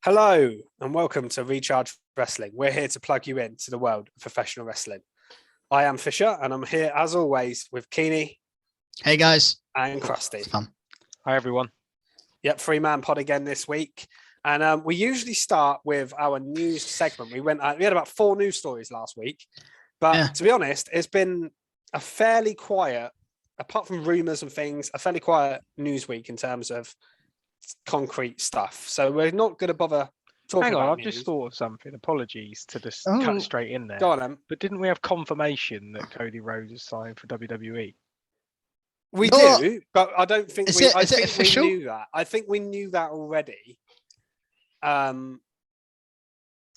Hello and welcome to Recharge Wrestling. We're here to plug you into the world of professional wrestling. I am Fisher and I'm here as always with Keeney. Hey guys. And Krusty. It's fun. Hi everyone. Yep, 3-man pod again this week. And we usually start with our news segment. We had about 4 news stories last week. But to be honest, it's been a fairly quiet, apart from rumours and things, a fairly quiet news week in terms of concrete stuff. So we're not going to bother talking Hang on, about I've news. just thought of something. Apologies to just cut straight in there. Go on, Em. But didn't we have confirmation that Cody Rhodes is signed for WWE? We do, but I don't think is we. it I think official? we knew that. I think we knew that already. I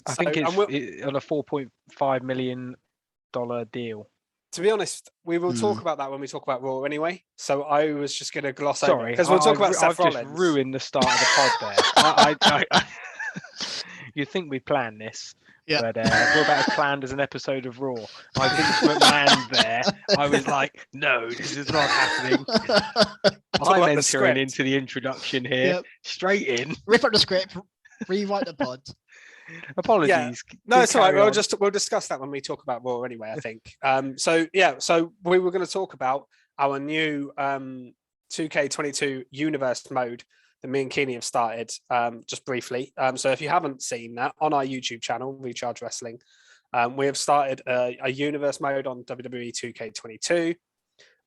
think it's on a $4.5 million deal. To be honest, we will talk about that when we talk about Raw anyway. So I was just going to gloss over Sorry, because we'll talk about Seth Rollins. I've just ruined the start of the pod there. You'd think we planned this, but we're about as planned as an episode of Raw. I think McMahon's there. I was like, no, this is not happening. I'm entering into the introduction here, straight in. Rip up the script, rewrite the pod. Apologies. Yeah. No, it's all right. We'll discuss that when we talk about Raw anyway, I think. So we were going to talk about our new 2K22 universe mode that me and Keeney have started just briefly. So if you haven't seen that, on our YouTube channel, Recharge Wrestling, we have started a universe mode on WWE 2K22.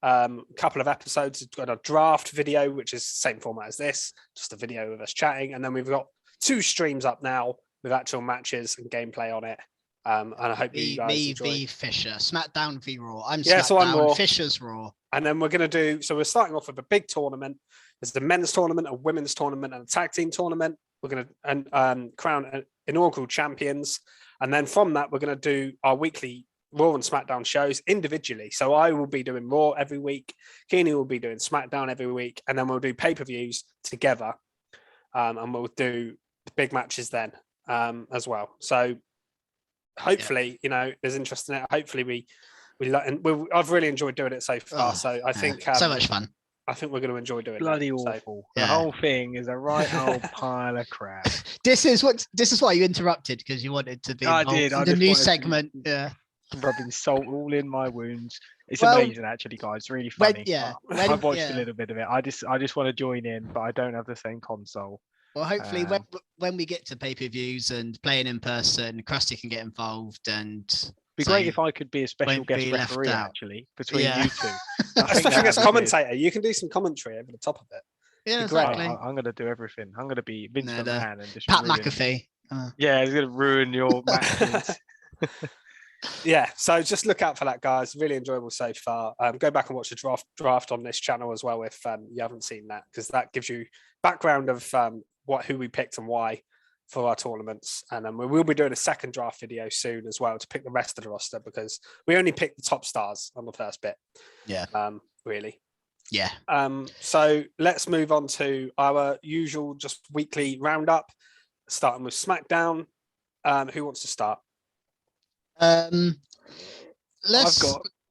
A couple of episodes, we've got a draft video, which is the same format as this, just a video of us chatting. And then we've got 2 streams up now with actual matches and gameplay on it. And I hope you guys enjoy. V Fisher, Smackdown v Raw. I'm Raw. Fisher's Raw. And then we're going to we're starting off with a big tournament. There's the men's tournament, a women's tournament, and a tag team tournament. We're going to crown inaugural champions. And then from that, we're going to do our weekly Raw and SmackDown shows individually. So I will be doing Raw every week. Keeney will be doing SmackDown every week. And then we'll do pay-per-views together. And we'll do the big matches then. As well. So hopefully, there's interest in it. Hopefully I've really enjoyed doing it so far. So I think so much fun. I think we're going to enjoy doing it. Bloody awful. The whole thing is a right old pile of crap. This is why you interrupted, because you wanted to be involved in the new segment. Rubbing salt all in my wounds. It's amazing, actually, guys. It's really funny. I've watched a little bit of it. I just want to join in, but I don't have the same console. Well, hopefully, when we get to pay-per-views and playing in person, Krusty can get involved. And it'd be great if I could be a special guest referee, actually, between you two. Special guest commentator. You can do some commentary over the top of it. Yeah, exactly. I'm going to do everything. I'm going to be Vince McMahon and just Pat McAfee. Yeah, he's going to ruin your matches. Yeah, so just look out for that, guys. Really enjoyable so far. Go back and watch the draft on this channel as well if you haven't seen that, because that gives you background of who we picked and why for our tournaments. And then we will be doing a second draft video soon as well to pick the rest of the roster, because we only picked the top stars on the first bit. Yeah. Really. Yeah. So let's move on to our usual just weekly roundup, starting with SmackDown. Who wants to start?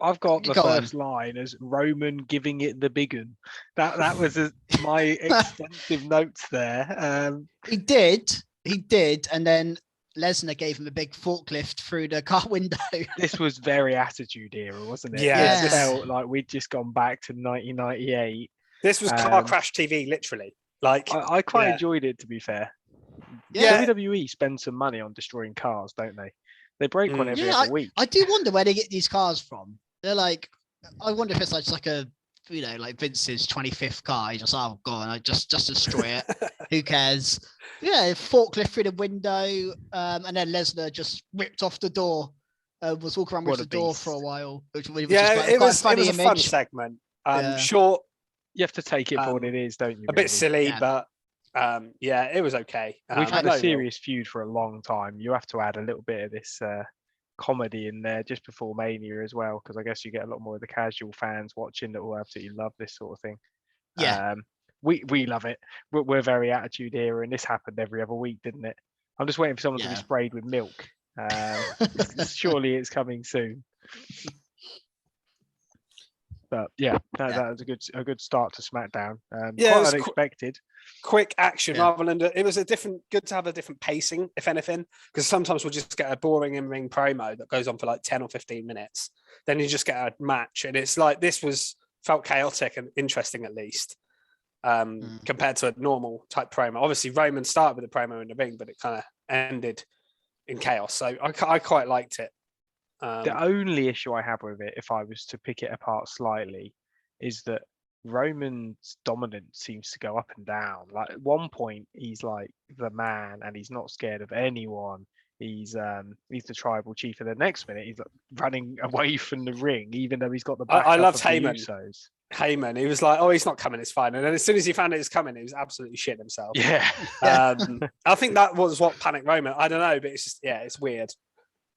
I've got the first line as Roman giving it the big un. That was my extensive notes there. He did, and then Lesnar gave him a big forklift through the car window. This was very Attitude Era, wasn't it? Yeah. It felt like we'd just gone back to 1998. This was car crash TV, literally. Like I quite enjoyed it, to be fair. Yeah. WWE spend some money on destroying cars, don't they? They break one every other week. I do wonder where they get these cars from. They're like, I wonder if it's like a, like Vince's 25th car. He's just, oh, go on, I just destroy it. Who cares? Yeah, forklift through the window, and then Lesnar just ripped off the door. Was walking around with the door for a while. Which was it was a image. fun segment. Short. You have to take it for what it is, don't you? A bit silly, but it was okay. We've had a serious feud for a long time. You have to add a little bit of this comedy in there just before Mania as well, because I guess you get a lot more of the casual fans watching that will absolutely love this sort of thing. Yeah, we love it. We're very Attitude Era, and this happened every other week, didn't it? I'm just waiting for someone to be sprayed with milk. Surely it's coming soon. But yeah, that was a good start to SmackDown. Yeah, quite unexpected. Quick action rather than it was good to have a different pacing, if anything, because sometimes we'll just get a boring in-ring promo that goes on for like 10 or 15 minutes. Then you just get a match, and it's like felt chaotic and interesting at least, compared to a normal type promo. Obviously, Roman started with a promo in the ring, but it kind of ended in chaos. So I quite liked it. The only issue I have with it, if I was to pick it apart slightly, is that Roman's dominance seems to go up and down. Like at one point, he's like the man, and he's not scared of anyone. He's the tribal chief, and the next minute he's like running away from the ring, even though he's got the backup. I loved of Heyman. The Usos. Heyman, he was like, "Oh, he's not coming. It's fine." And then as soon as he found it was coming, he was absolutely shit himself. Yeah. I think that was what panicked Roman. I don't know, but it's just it's weird.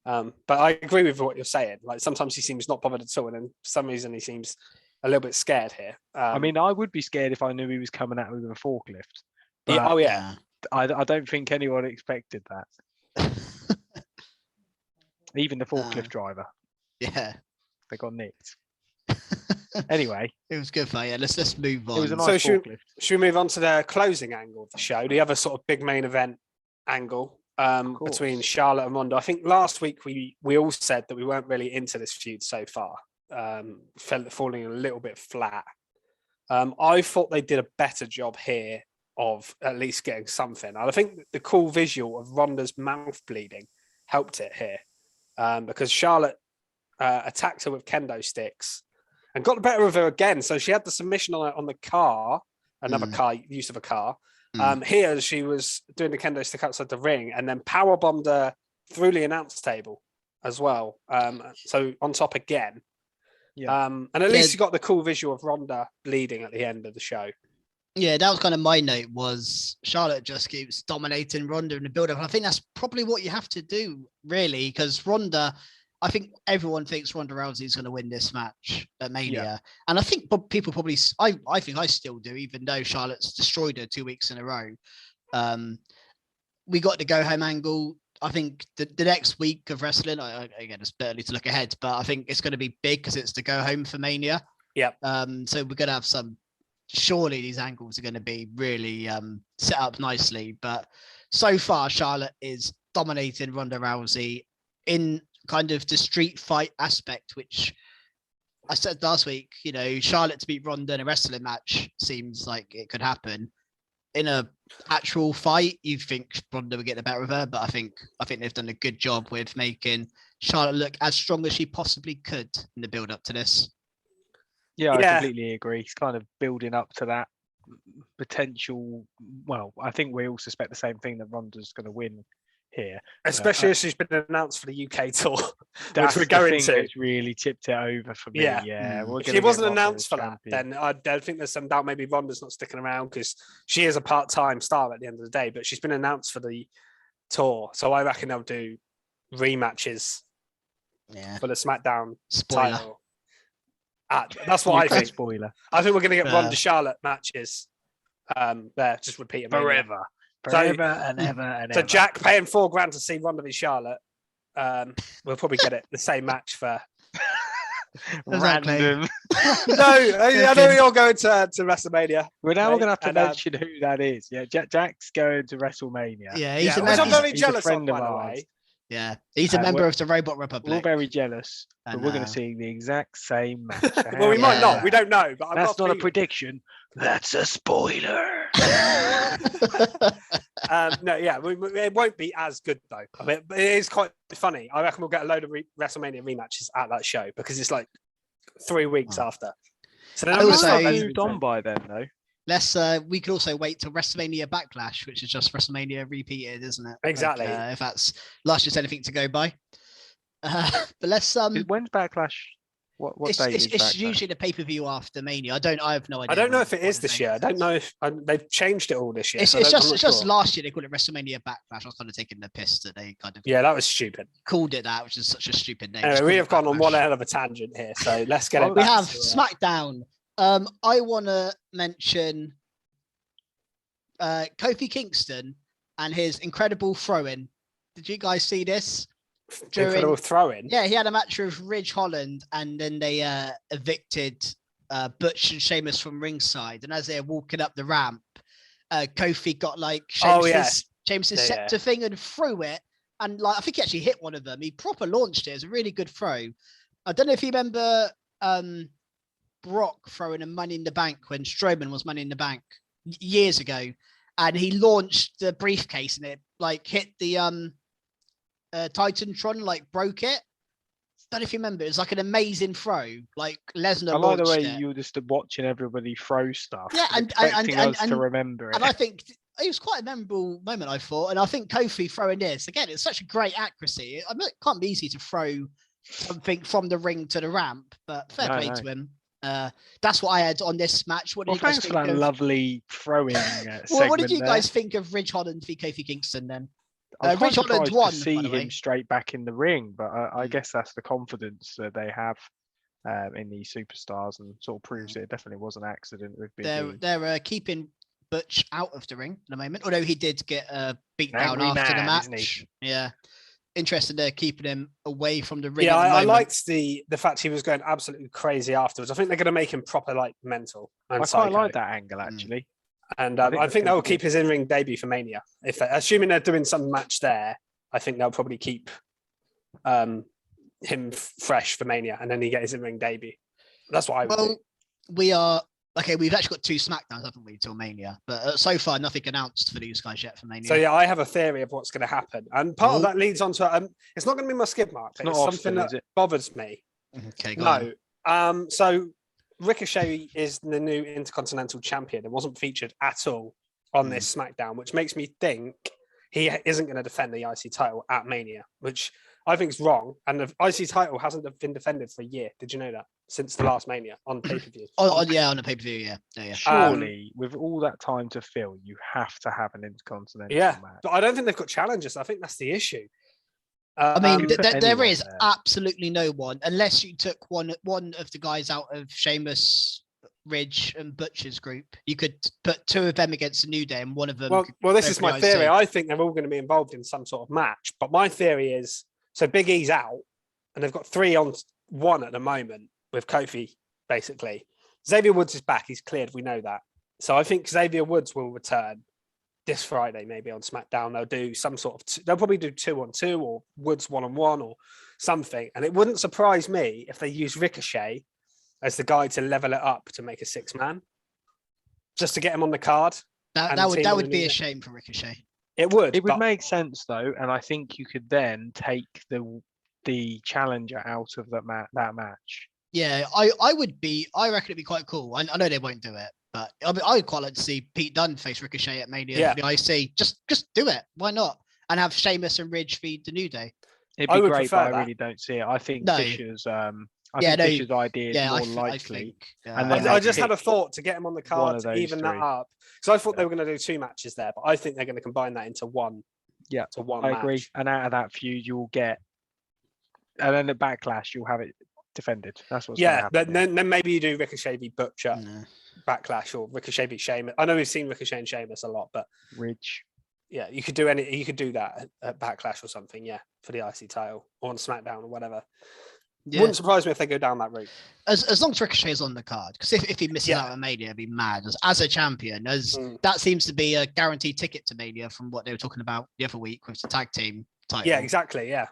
But I agree with what you're saying. Like sometimes he seems not bothered at all, and then for some reason he seems a little bit scared here. I mean, I would be scared if I knew he was coming out with a forklift. Yeah, I don't think anyone expected that. Even the forklift driver. Yeah, they got nicked. Anyway, it was good, mate. Yeah, let's move on. It was a nice forklift. Should we move on to the closing angle of the show? The other sort of big main event angle. Between Charlotte and Ronda. I think last week we all said that we weren't really into this feud so far. Felt it falling a little bit flat. I thought they did a better job here of at least getting something. I think the cool visual of Ronda's mouth bleeding helped it here, because Charlotte attacked her with kendo sticks and got the better of her again. So she had the submission on the car, use of a car. Here she was doing the kendo stick outside the ring and then power bombed her through the announce table as well. So on top again. Yeah. And at least you got the cool visual of Ronda bleeding at the end of the show. Yeah, that was kind of my note, was Charlotte just keeps dominating Ronda in the build-up. I think that's probably what you have to do, really, because Ronda, I think everyone thinks Ronda Rousey is going to win this match at Mania. Yeah. And I think people probably, I think I still do, even though Charlotte's destroyed her 2 weeks in a row. We got the go-home angle. I think the next week of wrestling, again, it's barely to look ahead, but I think it's going to be big because it's the go-home for Mania. Yeah. So we're going to have surely these angles are going to be really set up nicely. But so far, Charlotte is dominating Ronda Rousey in kind of the street fight aspect, which I said last week, Charlotte to beat Ronda in a wrestling match seems like it could happen. In a actual fight, you think Ronda would get the better of her, but I think they've done a good job with making Charlotte look as strong as she possibly could in the build up to this. Yeah, I completely agree. It's kind of building up to that potential. Well, I think we all suspect the same thing, that Ronda's going to win here, especially as she's been announced for the UK tour, which we're going to. It's really tipped it over for me. If she wasn't announced for that, then I think there's some doubt maybe Ronda's not sticking around, because she is a part-time star at the end of the day, but she's been announced for the tour, so I reckon they'll do rematches for the SmackDown title. That's what I think. Spoiler. I think we're going to get Ronda Charlotte matches. There, just repeat them forever and ever. So Jack paying $4,000 to see Ronda v Charlotte. We'll probably get it the same match for random. No, I know you're going to WrestleMania. We're going to have to mention who that is. Yeah, Jack's going to WrestleMania. Yeah, which I'm very jealous of, by the way. Yeah, he's a member of the Robot Republic. We're very jealous, but we're going to see the exact same match. Well, we might not. We don't know. But that's not a prediction. That's a spoiler. It won't be as good though. I mean, it is quite funny. I reckon we'll get a load of WrestleMania rematches at that show, because it's like 3 weeks after. So then moved on by then, though. We could also wait till WrestleMania Backlash, which is just WrestleMania repeated, isn't it? Exactly. If that's last year's anything to go by. But let's when's Backlash? What day is it's usually the pay-per-view after Mania. I have no idea. I don't know if it is this year. I don't know if they've changed it all this year. It's just last year they called it WrestleMania Backlash. I was kind of taking the piss that they kind of that was stupid. Called it that, which is such a stupid name. Anyway, we have gone on one hell of a tangent here, so let's get it. We have SmackDown. I want to mention Kofi Kingston and his incredible throw-in. Did you guys see this? Incredible throw-in? Yeah, he had a match with Ridge Holland, and then they evicted Butch and Sheamus from ringside, and as they're walking up the ramp, Kofi got like Sheamus's scepter thing and threw it, and like I think he actually hit one of them. He proper launched it. It was a really good throw. I don't know if you remember Brock throwing a Money in the Bank when Strowman was Money in the Bank years ago, and he launched the briefcase and it like hit the Titantron, like broke it. Don't know if you remember, it was like an amazing throw. Like Lesnar. I like the way you were just watching everybody throw stuff. Yeah, and expecting us to remember it. And I think it was quite a memorable moment, I thought. And I think Kofi throwing this again, it's such a great accuracy. I mean, it can't be easy to throw something from the ring to the ramp, but fair play to him. That's what I had on this match. What did you guys thanks think for that lovely throwing segment. What did you guys think of Ridge Holland v Kofi Kingston then? I'm Ridge Holland won. To see him straight back in the ring, but I guess that's the confidence that they have in these superstars, and sort of proves it definitely was an accident with Big They're keeping Butch out of the ring at the moment, although he did get beat down after the match. Yeah. Interested they're keeping him away from the ring. Yeah, I liked the fact he was going absolutely crazy afterwards. I think they're going to make him proper like mental. And I quite like that angle actually. And I think they'll keep his in-ring debut for Mania. If assuming they're doing some match there, I think they'll probably keep him fresh for Mania, and then he get his in-ring debut. That's what I would do. We are okay. We've actually got 2 Smackdowns, haven't we, till Mania? But so far, nothing announced for these guys yet for Mania. So yeah, I have a theory of what's going to happen, and part of that leads on to it's not going to be my skip mark. But it's something that bothers me. Okay, go on. So Ricochet is the new Intercontinental Champion. It wasn't featured at all on this SmackDown, which makes me think he isn't going to defend the IC title at Mania, which I think is wrong. And the IC title hasn't been defended for a year. Did you know that? Since the last Mania on pay-per-view. On the pay-per-view, yeah. Surely, with all that time to fill, you have to have an Intercontinental match. But I don't think they've got challengers. I think that's the issue. I mean, there is absolutely no one, unless you took one of the guys out of Sheamus, Ridge, and Butcher's group. You could put 2 of them against the New Day, and one of them. Well, this is my theory. I think they're all going to be involved in some sort of match. But my theory is, so Big E's out, and they've got 3 on 1 at the moment with Kofi, basically. Xavier Woods is back. He's cleared. We know that. So I think Xavier Woods will return this Friday, maybe on SmackDown. They'll do some sort of, they'll probably do 2-on-2 or Woods 1-on-1 or something. And it wouldn't surprise me if they use Ricochet as the guy to level it up to make a 6-man, just to get him on the card. That would be a shame for Ricochet. It would. It would make sense though, and I think you could then take the challenger out of that match. Yeah, I reckon it'd be quite cool. I know they won't do it, but I'd quite like to see Pete Dunne face Ricochet at Mania for the IC. Just do it. Why not? And have Sheamus and Ridge feed the New Day. It'd be great, but I really don't see it. I think Fisher's Fisher's idea is more likely. I just had a thought to get him on the card to even that up. So I thought they were going to do 2 matches there, but I think they're going to combine that into one. Yeah, to one. I agree. And out of that feud, you'll get, and then the Backlash, you'll have it defended. That's what's going to happen. Then maybe you do Ricochet v Butcher Backlash, or Ricochet v Sheamus. I know we've seen Ricochet and Sheamus a lot, but Ridge. Yeah, you could do that at Backlash or something. Yeah, for the IC title or on SmackDown or whatever. Yeah. Wouldn't surprise me if they go down that route. As long as Ricochet is on the card, because if he misses out on Mania, I'd be mad. As a champion, that seems to be a guaranteed ticket to Mania from what they were talking about the other week with the tag team title. Yeah, exactly. Yeah,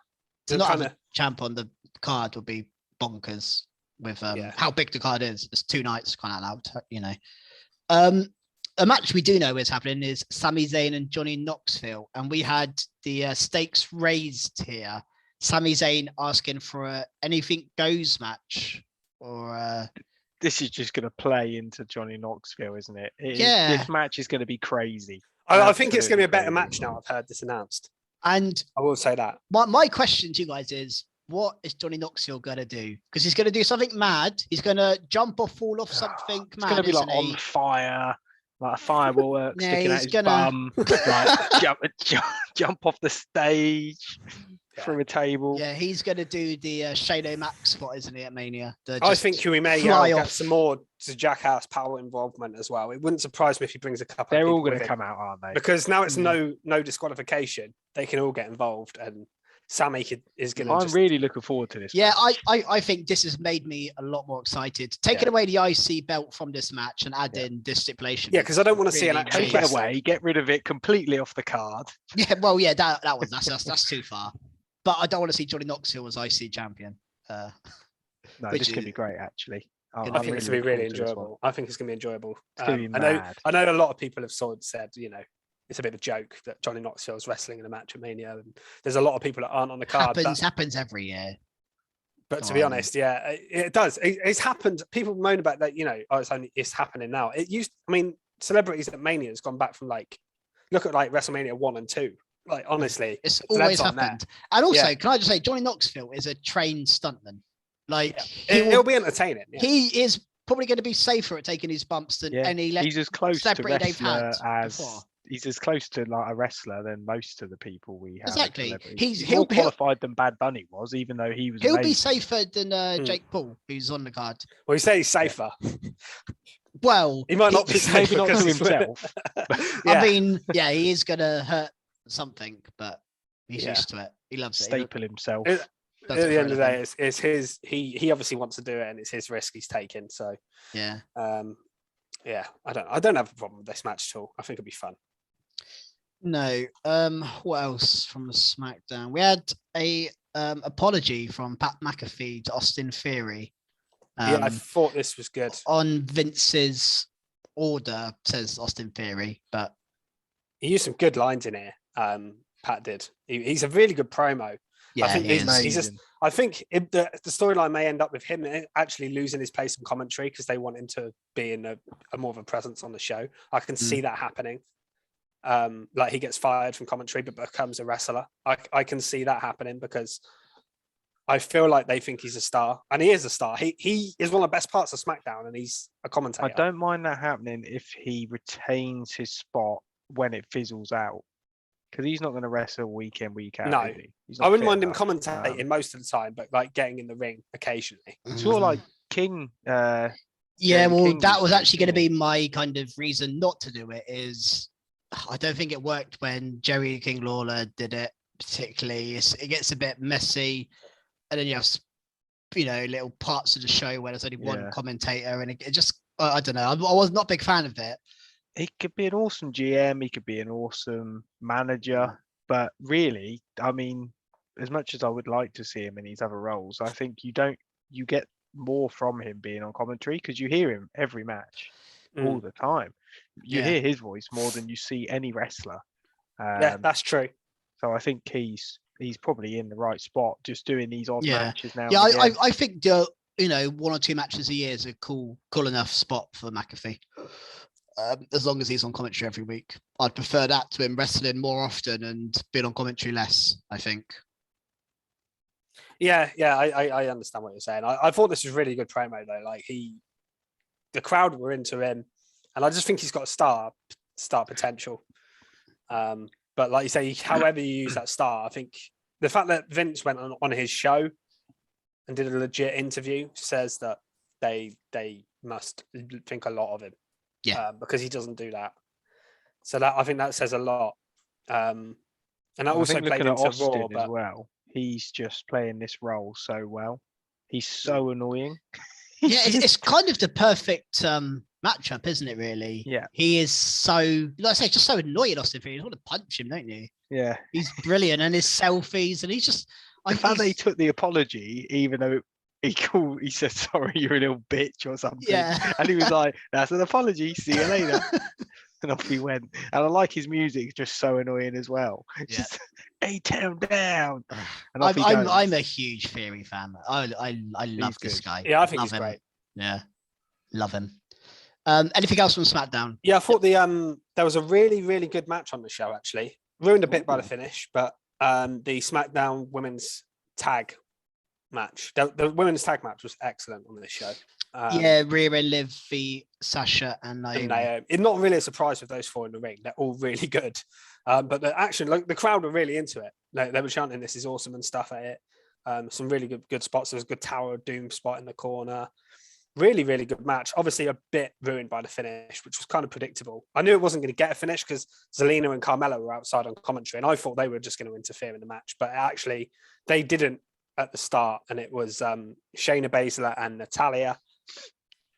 to not have a champ on the card would be bonkers with how big the card is. It's 2 nights, kind of allowed, you know. A match we do know is happening is Sami Zayn and Johnny Knoxville, and we had the stakes raised here. Sami Zayn asking for a anything goes match, or this is just going to play into Johnny Knoxville, isn't it? This match is going to be crazy. I think it's going to be a better match now. I've heard this announced, and I will say that. My question to you guys is, what is Johnny Knoxville going to do? Because he's going to do something mad. He's going to jump or fall off something mad. It's going to be like on fire. Like a fireball sticking out his bum, like jump off the stage through a table. Yeah, he's going to do the Shane O'Mac spot, isn't he, at Mania? I think we may get some more to Jackass power involvement as well. It wouldn't surprise me if he brings a couple. They're all going to come out, aren't they? Because now it's no disqualification. They can all get involved and Sammy is going to. I'm really looking forward to this. Yeah, match. I think this has made me a lot more excited. Taking away the IC belt from this match and adding this stipulation. Yeah, because I don't want to see an really actual Take it away, get rid of it completely off the card. Yeah, well, yeah, that's too far. But I don't want to see Johnny Knoxville as IC champion. No, Which this could be great, actually. I think it's going to be really enjoyable. I think it's going to be enjoyable. It's going to be mad. I know a lot of people have sort of said, you know, it's a bit of a joke that Johnny Knoxville's wrestling in a match at Mania. And there's a lot of people that aren't on the card. Happens every year. But to be honest, yeah, it does. It's happened. People moan about that, you know, it's happening now. Celebrities at Mania has gone back from look at WrestleMania 1 and 2. Like, honestly, it's always happened. And also, can I just say, Johnny Knoxville is a trained stuntman. Like, he'll be entertaining. Yeah. He is probably going to be safer at taking his bumps than any he's as close to they've had as before. He's as close to like a wrestler than most of the people we have. Exactly. He's more qualified than Bad Bunny was, even though he was. He'll be safer than Jake Paul, who's on the card. Well, you say he's safer. Well, he might not be maybe not to himself. I mean, yeah, he is going to hurt something, but he's used to it. He loves it. Staple himself. At the end of the day, it's his. He obviously wants to do it, and it's his risk he's taking. So yeah, yeah. I don't have a problem with this match at all. I think it'll be fun. No. What else from the SmackDown? We had a apology from Pat McAfee to Austin Theory. I thought this was good. On Vince's order, says Austin Theory, but he used some good lines in here. Pat did. He's a really good promo. Yeah, I think I think the storyline may end up with him actually losing his place in commentary because they want him to be in a more of a presence on the show. I can see that happening. Like he gets fired from commentary but becomes a wrestler. I can see that happening because I feel like they think he's a star, and he is a star. He is one of the best parts of SmackDown, and he's a commentator. I don't mind that happening if he retains his spot when it fizzles out, because he's not going to wrestle week in, week out. No, I wouldn't mind him enough. commentating most of the time, but like getting in the ring occasionally. Sort of like King. Yeah, well, King that was actually going to be my kind of reason not to do it. Is I don't think it worked when Jerry King Lawler did it. Particularly, it gets a bit messy. And then you have, little parts of the show where there's only one commentator, and it just, I don't know. I was not a big fan of it. He could be an awesome GM. He could be an awesome manager. But really, I mean, as much as I would like to see him in these other roles, I think you get more from him being on commentary because you hear him every match all the time. You hear his voice more than you see any wrestler. Yeah, that's true. So I think he's probably in the right spot, just doing these odd matches now. Yeah, I think 1 or 2 matches a year is a cool enough spot for McAfee. As long as he's on commentary every week, I'd prefer that to him wrestling more often and being on commentary less. I think. Yeah, I understand what you're saying. I thought this was really good promo though. Like the crowd were into him, and I just think he's got star potential. But like you say, however you use that star, I think the fact that Vince went on his show and did a legit interview says that they must think a lot of him. Yeah, because he doesn't do that. So that I think that says a lot. And that also played into Austin Raw as well. He's just playing this role so well. He's so annoying. Yeah, it's kind of the perfect matchup, isn't it? Really. Yeah. He is so, like I say, just so annoying. Austin Theory. You want to punch him, don't you? Yeah. He's brilliant, and his selfies, and he's just. The fact they took the apology, even though he said sorry, you're a little bitch or something. Yeah. And he was like, "That's an apology. See you later." And off he went. And I like his music; it's just so annoying as well. Yeah. Just A-Town down. And I'm a huge Theory fan. I love this guy. Yeah, I think he's great. Yeah, love him. Anything else from SmackDown? Yeah, I thought there was a really, really good match on the show, actually. Ruined a bit by the finish, but the SmackDown women's tag match, the women's tag match was excellent on this show. Rhea and Liv v Sasha and Naomi. It's not really a surprise with those 4 in the ring. They're all really good. But the action, like the crowd were really into it. They were chanting, "This is awesome" and stuff at it. Some really good spots. There was a good Tower of Doom spot in the corner. Really, really good match. Obviously, a bit ruined by the finish, which was kind of predictable. I knew it wasn't going to get a finish because Zelina and Carmella were outside on commentary, and I thought they were just going to interfere in the match. But actually, they didn't at the start, and it was Shayna Baszler and Natalya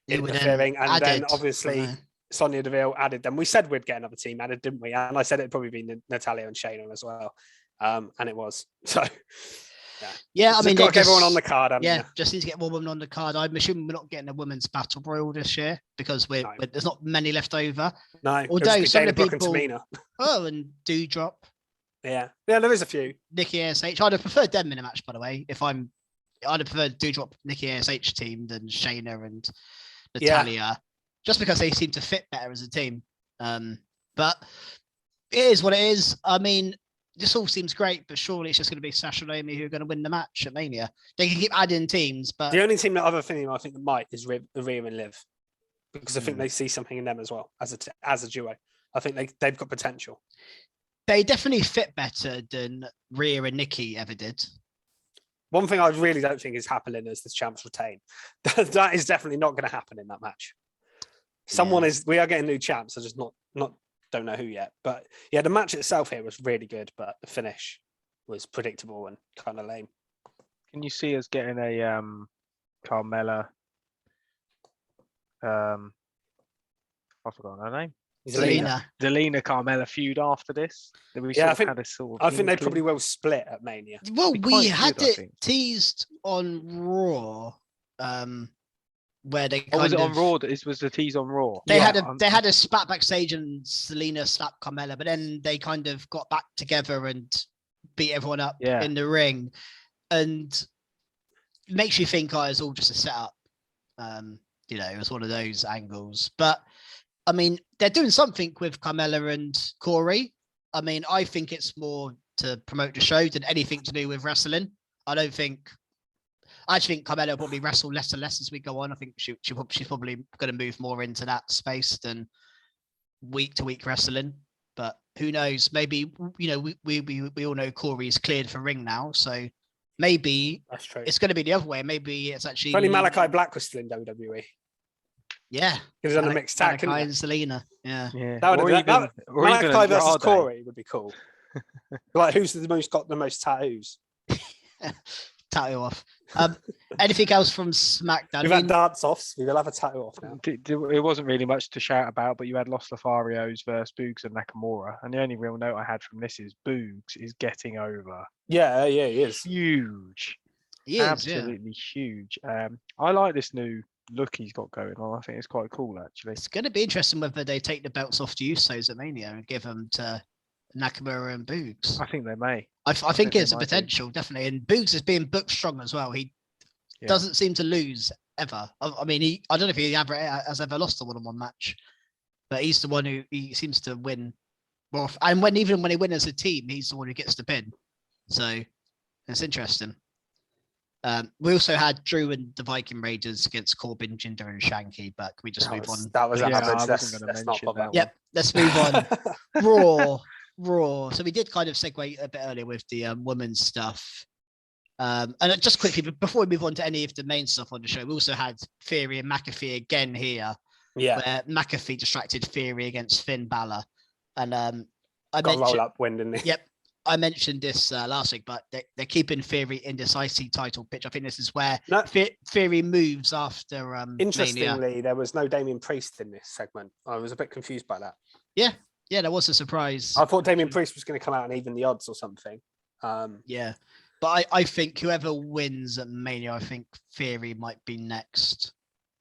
interfering. And then obviously, Sonya Deville added them. We said we'd get another team added, didn't we? And I said it'd probably be Natalya and Shayna as well. And it was. So... Yeah, I mean, got to get everyone on the card. Just need to get more women on the card. I'm assuming we're not getting a women's battle royal this year because there's not many left over. No, although some of the people, and Doudrop. Yeah, there is a few. Nikki ASH. I'd have preferred them in a match, by the way. I'd have preferred Doudrop, Nikki ASH team than Shayna and Natalya, just because they seem to fit better as a team. But it is what it is. I mean, this all seems great, but surely it's just going to be Sasha and Naomi who are going to win the match at Mania. They can keep adding teams, but the only team that I think that might is Rhea and Liv, because I think they see something in them as well as a duo. I think they've got potential. They definitely fit better than Rhea and Nikki ever did. One thing I really don't think is happening is the champs retain. That is definitely not going to happen in that match. We are getting new champs. I just not don't know who yet, but yeah, the match itself here was really good, but the finish was predictable and kind of lame. Can you see us getting a Carmella? I forgot her name. Zelina Carmella feud after this. I think they probably will split at Mania. Well, we had it teased on Raw. Where they was it on Raw? This was the tease on Raw. They had a spat backstage and Zelina slapped Carmella, but then they kind of got back together and beat everyone up in the ring, and it makes you think it's all just a setup. It was one of those angles. But I mean, they're doing something with Carmella and Corey. I mean, I think it's more to promote the show than anything to do with wrestling. I think Carmella will probably wrestle less and less as we go on. I think she's probably going to move more into that space than week to week wrestling. But who knows? Maybe we all know Corey's cleared for ring now, so maybe that's true. It's going to be the other way. Maybe it's actually only Malachi Black was still in WWE. Yeah, he was on the mixed tag. Malachi and Zelina. Yeah. Malachi versus Corey would be cool. Like, who's got the most tattoos? Tattoo off. Anything else from SmackDown? We've had dance offs. We will have a tattoo off now. It wasn't really much to shout about, but you had Los Lotharios versus Boogs and Nakamura, and the only real note I had from this is Boogs is getting over. Yeah, he is huge. He is absolutely huge. I like this new look he's got going on. I think it's quite cool, actually. It's going to be interesting whether they take the belts off to Usos at Mania and give them to Nakamura and Boogs. I think they may. I think it's a potential, definitely. And Boogs is being booked strong as well. He doesn't seem to lose ever. I mean, I don't know if he has ever lost a one-on-one match, but he's the one who he seems to win more. And even when he wins as a team, he's the one who gets the pin. So it's interesting. We also had Drew and the Viking Raiders against Corbin, Jinder, and Shanky, but can we just move on? That was average. Let's not bother. Yep, let's move on. Raw. So we did kind of segue a bit earlier with the women's stuff. And just quickly, before we move on to any of the main stuff on the show, we also had Theory and McAfee again here. Yeah. Where McAfee distracted Theory against Finn Balor. And I got a roll-up win, didn't he? Yep. I mentioned this last week, but they're keeping Theory in this IC title pitch. I think this is where Theory moves after Interestingly, Mania. There was no Damian Priest in this segment. I was a bit confused by that. Yeah, that was a surprise. I thought Damian Priest was going to come out and even the odds or something. Yeah, but I think whoever wins at Mania, I think Theory might be next.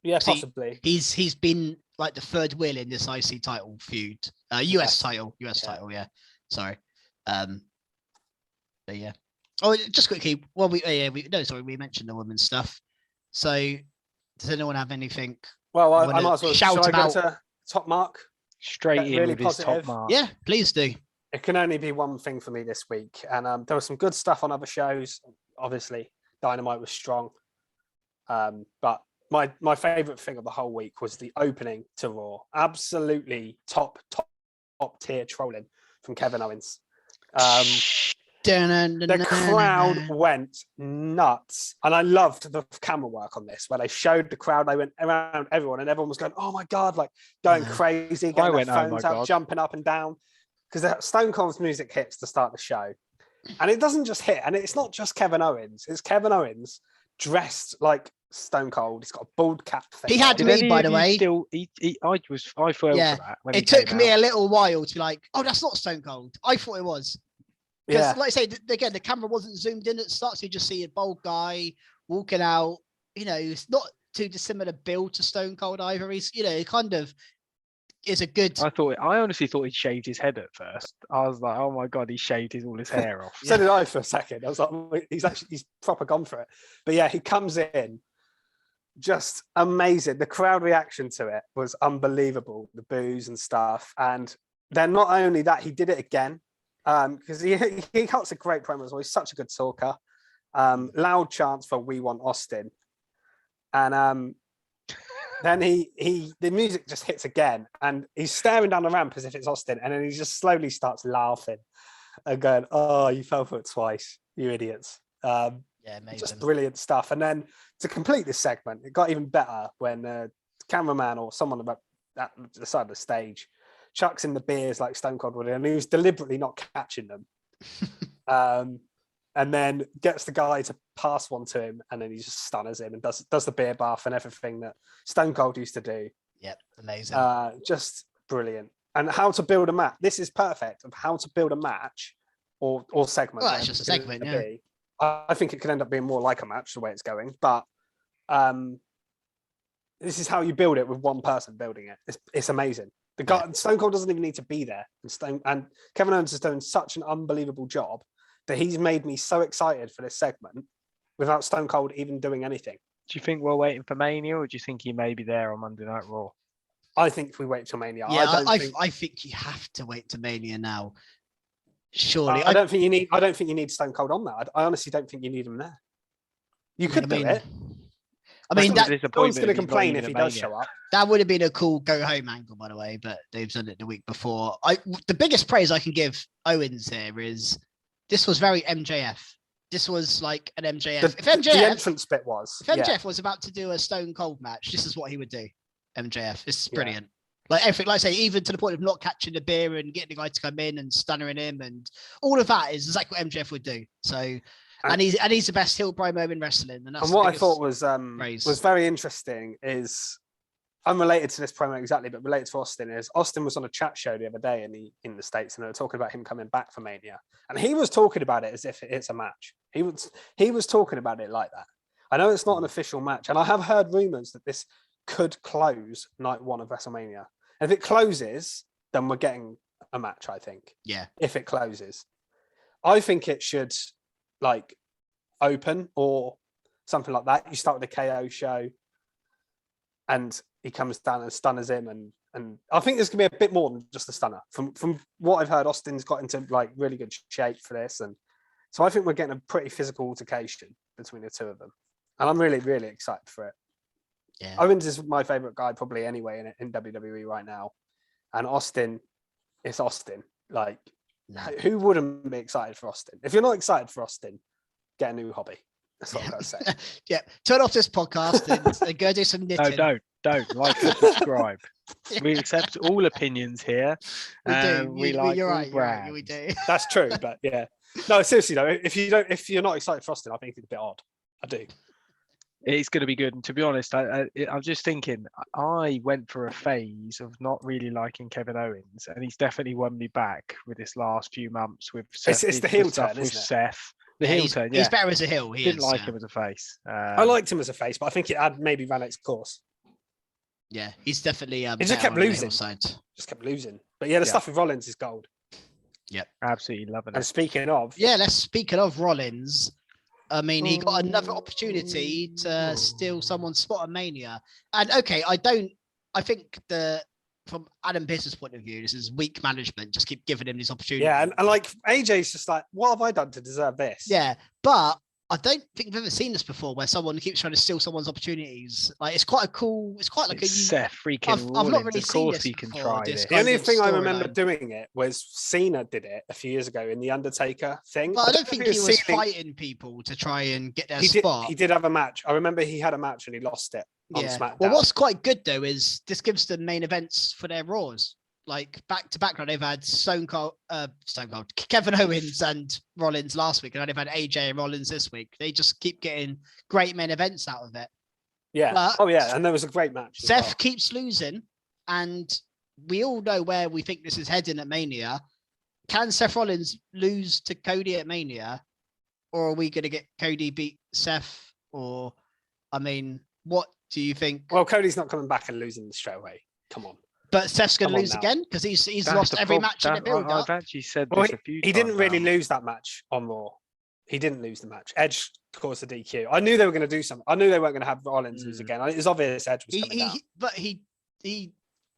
Yeah, possibly. He's been like the third wheel in this IC title feud. US title, yeah. Sorry. But yeah. Oh, just quickly. Well, we mentioned the women's stuff. So, does anyone have anything? Well, I might as well shout about to top mark. Straight in really with his top mark. Yeah, please do. It can only be one thing for me this week, and there was some good stuff on other shows. Obviously, Dynamite was strong, but my favorite thing of the whole week was the opening to Raw. Absolutely top tier trolling from Kevin Owens. The crowd went nuts. And I loved the camera work on this, where they showed the crowd, they went around everyone, and everyone was going, oh my God, like going crazy, getting their phones out, jumping up and down. Because Stone Cold's music hits to start the show. And it doesn't just hit. And it's not just Kevin Owens. It's Kevin Owens dressed like Stone Cold. He's got a bald cap thing. He had me, by the way. I fell for that. When it took me a little while to be like, oh, that's not Stone Cold. I thought it was. Because, like I say, again, the camera wasn't zoomed in at the start, so you just see a bald guy walking out. You know, it's not too dissimilar build to Stone Cold either. He's, you know, kind of is a good. I honestly thought he'd shaved his head at first. I was like, oh my God, he shaved all his hair off. So did I for a second. I was like, he's proper gone for it. But yeah, he comes in, just amazing. The crowd reaction to it was unbelievable. The boos and stuff. And then not only that, he did it again. Because he cuts a great promo as well. He's such a good talker. Loud chants for "We Want Austin," and then the music just hits again, and he's staring down the ramp as if it's Austin, and then he just slowly starts laughing and going, "Oh, you fell for it twice, you idiots!" Amazing. Just brilliant stuff. And then to complete this segment, it got even better when the cameraman or someone about at the side of the stage chucks in the beers like Stone Cold would, and he was deliberately not catching them. And then gets the guy to pass one to him, and then he just stunners him and does the beer bath and everything that Stone Cold used to do. Yep, amazing. Just brilliant. And how to build a match. This is perfect of how to build a match or segment. Well, it's just a segment, yeah. I think it could end up being more like a match the way it's going, but this is how you build it with one person building it. It's amazing. The guy Stone Cold doesn't even need to be there, and Kevin Owens has done such an unbelievable job that he's made me so excited for this segment without Stone Cold even doing anything. Do you think we're waiting for Mania, or do you think he may be there on Monday Night Raw? I think we wait till Mania. Yeah, I think you have to wait to Mania now. Surely, I don't think you need Stone Cold on that. I honestly don't think you need him there. You could do it. I mean, no one's going to complain if he does show up. That would have been a cool go home angle, by the way, but they've done it the week before. The biggest praise I can give Owens here is this was very MJF. This was like an MJF. The entrance bit was. If MJF was about to do a Stone Cold match, this is what he would do. MJF. This is brilliant. Like everything, like I say, even to the point of not catching the beer and getting the guy to come in and stunnering him, and all of that is exactly what MJF would do. So. And he's the best heel promo in wrestling. And what I thought was very interesting is unrelated to this promo exactly, but related to Austin is Austin was on a chat show the other day in the States, and they were talking about him coming back for Mania, and he was talking about it as if it's a match. He was talking about it like that. I know it's not an official match, and I have heard rumors that this could close night one of WrestleMania. And if it closes, then we're getting a match. I think. Yeah. If it closes, I think it should. Like open or something like that. You start with a KO show and he comes down and stunners him, and I think there's gonna be a bit more than just a stunner. From what I've heard, Austin's got into like really good shape for this, and so I think we're getting a pretty physical altercation between the two of them, and I'm really, really excited for it. Yeah. Owens is my favorite guy probably anyway in WWE right now, and Austin is Austin. Like, who wouldn't be excited for Austin? If you're not excited for Austin, get a new hobby. That's what I've got to say. Turn off this podcast and go do some knitting. No, don't like and subscribe. We accept all opinions here. We like you're all right, brands. we do. That's true, but yeah. No, seriously though, if you're not excited for Austin, I think it's a bit odd. I do. It's going to be good. And to be honest, I'm just thinking, I went for a phase of not really liking Kevin Owens, and he's definitely won me back with this last few months with Seth. It's the heel turn, isn't it? Seth. The heel turn, He's better as a heel. Didn't like him as a face. I liked him as a face, but I think it had maybe ran its course. Yeah, he's definitely. He just kept losing. Just kept losing. But yeah, the stuff with Rollins is gold. Yep, absolutely loving it. And speaking of, speaking of Rollins. I mean, he got another opportunity to steal someone's spot at Mania. And okay, I think from Adam Pearce's point of view, this is weak management. Just keep giving him these opportunities. Yeah, and like AJ's just like, what have I done to deserve this? Yeah, but I don't think we've ever seen this before, where someone keeps trying to steal someone's opportunities. Like it's quite like a Seth freaking I've Rollins. not really of seen course this he can before, try this this. The only kind of thing I remember storyline. doing it was Cena did it a few years ago in the Undertaker thing. But I don't think he was stealing- fighting people to try and get their He spot. did have a match. I remember he had a match and he lost it on SmackDown. Well, what's quite good though is this gives them main events for their Raws. Like back to back, they've had Stone Cold, Kevin Owens and Rollins last week, and now they've had AJ and Rollins this week. They just keep getting great main events out of it. Yeah. But and there was a great match. Seth keeps losing, and we all know where we think this is heading at Mania. Can Seth Rollins lose to Cody at Mania, or are we going to get Cody beat Seth? Or, I mean, what do you think? Well, Cody's not coming back and losing straight away. Come on. But Seth's going to Come on lose now. again because he's That's lost the every prob- match in the that- build up. I've actually said Well, this a few he times. didn't really now. lose that match on Raw. He didn't lose the match. Edge caused the DQ. I knew they were going to do something. I knew they weren't going to have Rollins lose again. It was obvious Edge was coming down. But he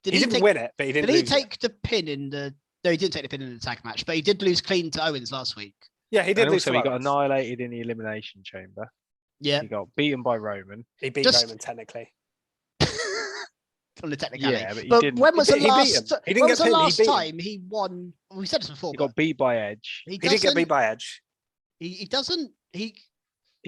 Didn't win it, but he didn't Did he lose take the pin in the? No, he didn't take the pin in the tag match, but he did lose clean to Owens last week. Yeah, he did And lose also, to he got Owens. annihilated in the Elimination Chamber. Yeah, He got beaten by Roman. He beat Just- Roman technically. on the technicality. Yeah, but he but didn't. when was He the beat him. last? He didn't when get was the pinned, he last beat him. time he won? Well, we said this before. He but got beat by Edge. He did get beat by Edge. He doesn't. He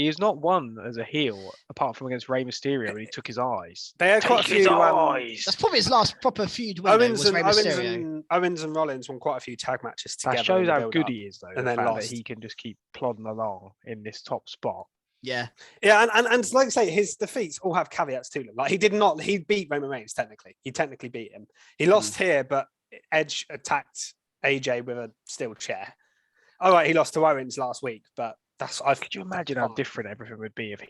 has not won as a heel apart from against Rey Mysterio when he took his eyes. They had quite a few. That's probably his last proper feud win. Owens Was Rey Mysterio. and Rollins won quite a few tag matches together. That shows in the how build-up. good he is, though. and the then fact lost. that he can just keep plodding along in this top spot. Yeah, Yeah, and like I say, his defeats all have caveats to them. Like he beat Roman Reigns technically. He technically beat him. He lost here, but Edge attacked AJ with a steel chair. All right, he lost to Owens last week, but Could you imagine how different everything would be if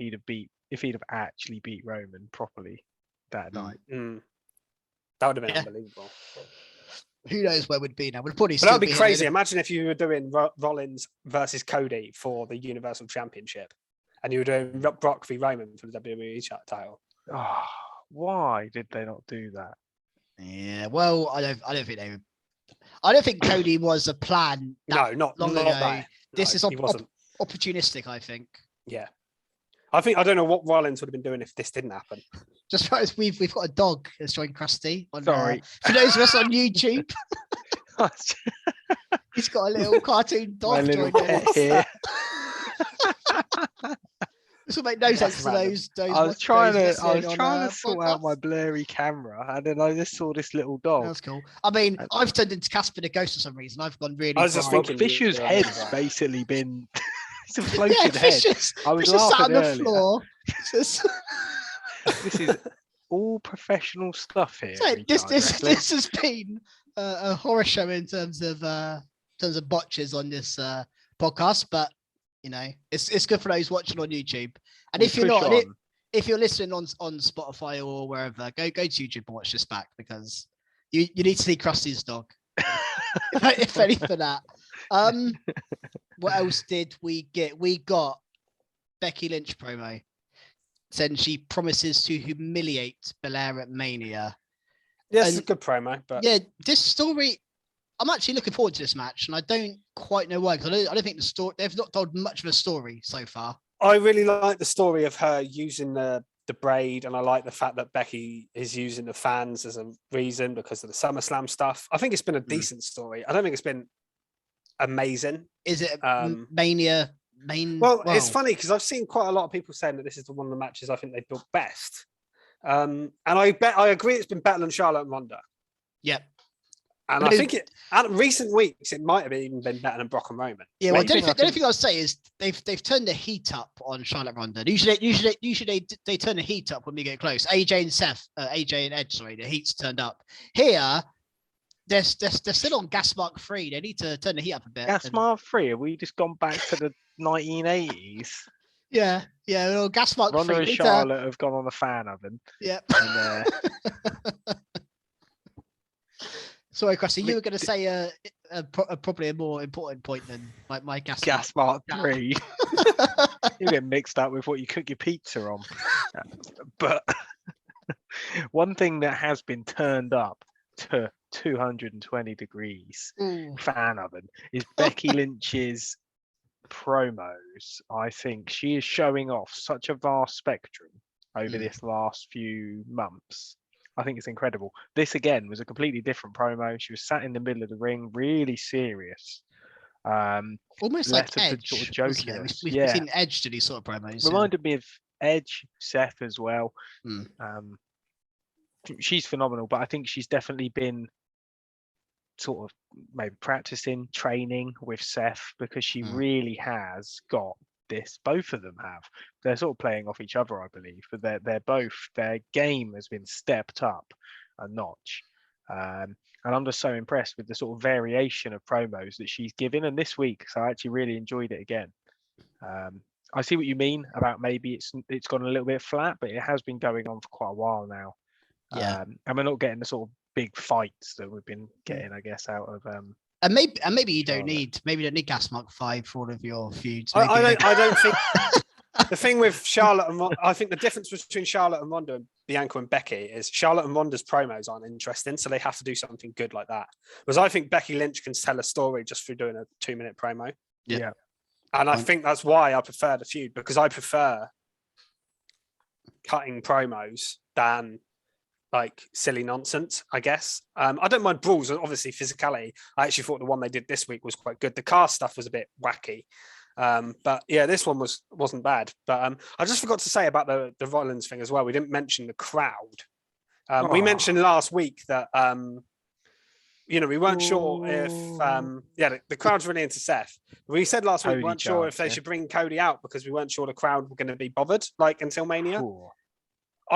he'd have actually beat Roman properly that night? That would have been unbelievable. who knows where we'd be now? We'd probably. But that would be still crazy. Imagine if you were doing Rollins versus Cody for the Universal Championship, and you were doing Brock v Roman for the WWE title. Oh, why did they not do that? Yeah, well, I don't think they. I don't think Cody was a plan. No, not long not ago. that. This No, is he wasn't. opportunistic, I think. Yeah, I don't know what Rollins would have been doing if this didn't happen. Just as we've got a dog that's joined Krusty. On, Sorry. For those of us on YouTube, he's got a little cartoon My dog little joined pet us. here. This will make no sense to random. those. I was trying to on, sort out my blurry camera, and then I just saw this little dog. That's cool. I mean, I've turned into Casper the Ghost for some reason. I've gone really. I was just bright. thinking- Fisher's Yeah, head's right. basically been. It's a floated Yeah, head. Fisher's, I was Fisher's sat on laughing the earlier. floor. Just- This is all professional stuff here. So this has been a horror show in terms of botches on this podcast, but you know it's good for those watching on YouTube. And if you're not, if you're listening on Spotify or wherever, go to YouTube and watch this back because you need to see Krusty's dog. if only for that. What else did we get? We got Becky Lynch promo. Saying she promises to humiliate Belair at Mania. Yes, it's a good promo, but Yeah, this story, I'm actually looking forward to this match, and I don't quite know why. Because I don't think the story, they've not told much of a story so far. I really like the story of her using the braid, and I like the fact that Becky is using the fans as a reason because of the SummerSlam stuff. I think it's been a decent story. I don't think it's been amazing. Is it Mania? Well, it's funny because I've seen quite a lot of people saying that this is one of the matches I think they've built best. And I agree it's been better than Charlotte and Ronda. Yep. And I think at recent weeks it might have even been better than Brock and Roman. Yeah, well, the only thing I'll say is they've turned the heat up on Charlotte Ronda. Usually they turn the heat up when we get close. AJ and Edge, sorry, the heat's turned up. Here, they're still on gas mark 3. They need to turn the heat up a bit. Gas mark 3. Have we just gone back to the 1980s? Yeah. Well, gas mark 3. Ronda and Charlotte have gone on the fan oven. Yep. And, Sorry, Krusty, you were going to say probably a more important point than my gas mark 3. You get mixed up with what you cook your pizza on. But one thing that has been turned up to 220 degrees fan oven is Becky Lynch's promos, I think she is showing off such a vast spectrum over this last few months. I think it's incredible. This again was a completely different promo. She was sat in the middle of the ring, really serious. Almost like Edge, sort of jokiness. We've seen Edge do these sort of promos. Reminded me of Edge, Seth as well. She's phenomenal, but I think she's definitely been sort of maybe practicing, training with Seth, because she really has got this. Both of them have. They're sort of playing off each other, I believe, but their game has been stepped up a notch. And I'm just so impressed with the sort of variation of promos that she's given. And this week, so I actually really enjoyed it again. I see what you mean about maybe it's gone a little bit flat, but it has been going on for quite a while now. And we're not getting the sort of big fights that we've been getting, I guess, out of and maybe you don't need Gas Mark 5 for all of your feuds. I don't think the thing with Charlotte and I think the difference between Charlotte and Ronda and Bianca and Becky is Charlotte and Ronda's promos aren't interesting, so they have to do something good like that. Whereas I think Becky Lynch can tell a story just through doing a 2-minute promo. Yeah. And I think that's why I prefer the feud, because I prefer cutting promos than like silly nonsense, I guess. I don't mind brawls, obviously physicality. I actually thought the one they did this week was quite good. The car stuff was a bit wacky. But yeah, this one wasn't bad. But I just forgot to say about the Rollins thing as well. We didn't mention the crowd. We mentioned last week that we weren't sure if the crowd's really into Seth. We said last week we weren't sure if they should bring Cody out because we weren't sure the crowd were going to be bothered until Mania.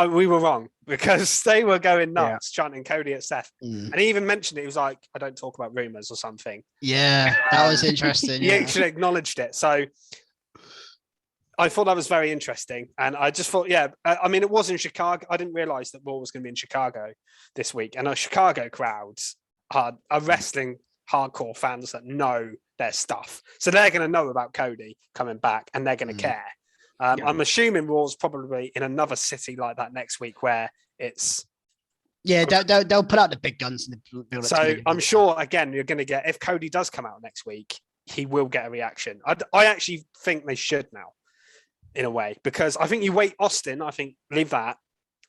We were wrong, because they were going nuts chanting Cody at Seth. And he even mentioned it. He was like, I don't talk about rumors or something. Yeah, that was interesting. He actually acknowledged it. So I thought that was very interesting. And I just thought, I mean, it was in Chicago. I didn't realize that Raw was going to be in Chicago this week. And our Chicago crowds are wrestling hardcore fans that know their stuff. So they're going to know about Cody coming back and they're going to care. I'm assuming Raw's probably in another city like that next week where it's... Yeah, they'll put out the big guns. So I'm sure, again, you're going to get... If Cody does come out next week, he will get a reaction. I actually think they should now, in a way, because I think you wait Austin, I think leave that.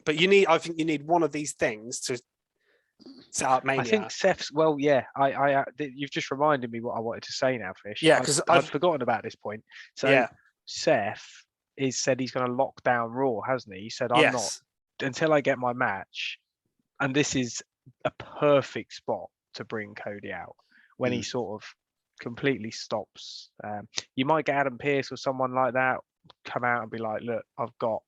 But I think you need one of these things to set up Mania. I think Seth's... Well, yeah, you've just reminded me what I wanted to say now, Fish. Yeah, because I've forgotten about this point. So Seth... said he's going to lock down Raw, hasn't he? He said, I'm not, until I get my match. And this is a perfect spot to bring Cody out when he sort of completely stops. You might get Adam Pearce or someone like that come out and be like, look, I've got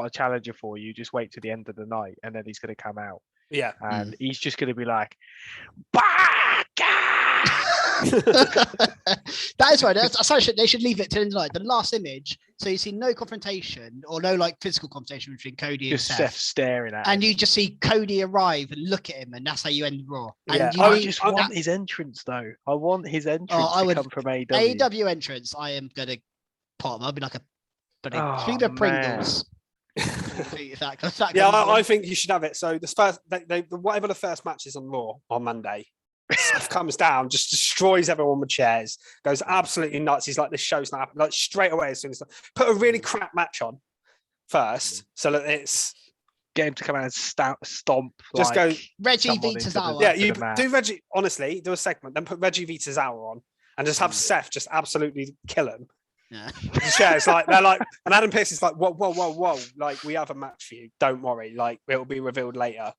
a challenger for you. Just wait to the end of the night. And then he's going to come out. Yeah. And he's just going to be like, Baka! That is right. They should leave it to the last image, so you see no confrontation or no physical confrontation between Cody and Seth staring at and him. You just see Cody arrive and look at him, and that's how you end Raw. Yeah. And I just want his entrance though. I want his entrance to come from AEW. AEW entrance. I am gonna pop him. I'll be like a feed of Pringles. I think you should have it. So the first, whatever the first match is on Raw on Monday. Seth comes down, just destroys everyone with chairs, goes absolutely nuts. He's like, this show's not happening. Like straight away, as soon as put a really crap match on first, so that it's get him to come out and stomp. Just go Reggie v Tozawa. Yeah, you do Reggie. Honestly, do a segment, then put Reggie v Tozawa on, and just have Seth just absolutely kill him. Yeah, it's like they're like, and Adam Pearce is like, whoa, like we have a match for you. Don't worry, like it'll be revealed later.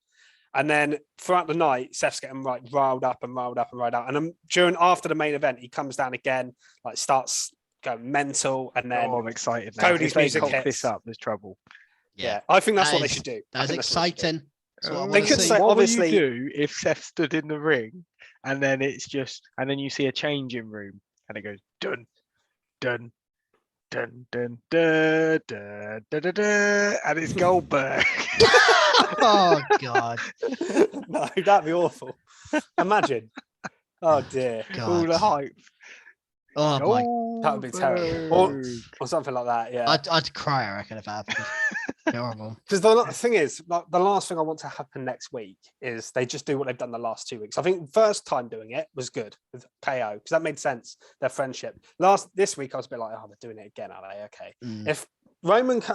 And then throughout the night, Seth's getting riled up. And then after the main event, he comes down again, starts going mental. And then I'm excited now. Cody's music hits. This up, there's trouble. Yeah, I think that's what they should do. That's exciting. They could say, what obviously, would you do if Seth stood in the ring, and then and then you see a changing room, and it goes dun, dun, dun, dun, dun, dun, dun, dun, dun, and it's Goldberg. Oh God! No, that'd be awful. Imagine. Oh dear. God. All the hype. Oh my! That would be terrible. Or something like that. Yeah. I'd cry. I reckon if that happened. Horrible. Because the thing is, like, the last thing I want to happen next week is they just do what they've done the last 2 weeks. I think first time doing it was good with KO because that made sense. Their friendship. This week I was a bit like, oh, they're doing it again, are they? Okay.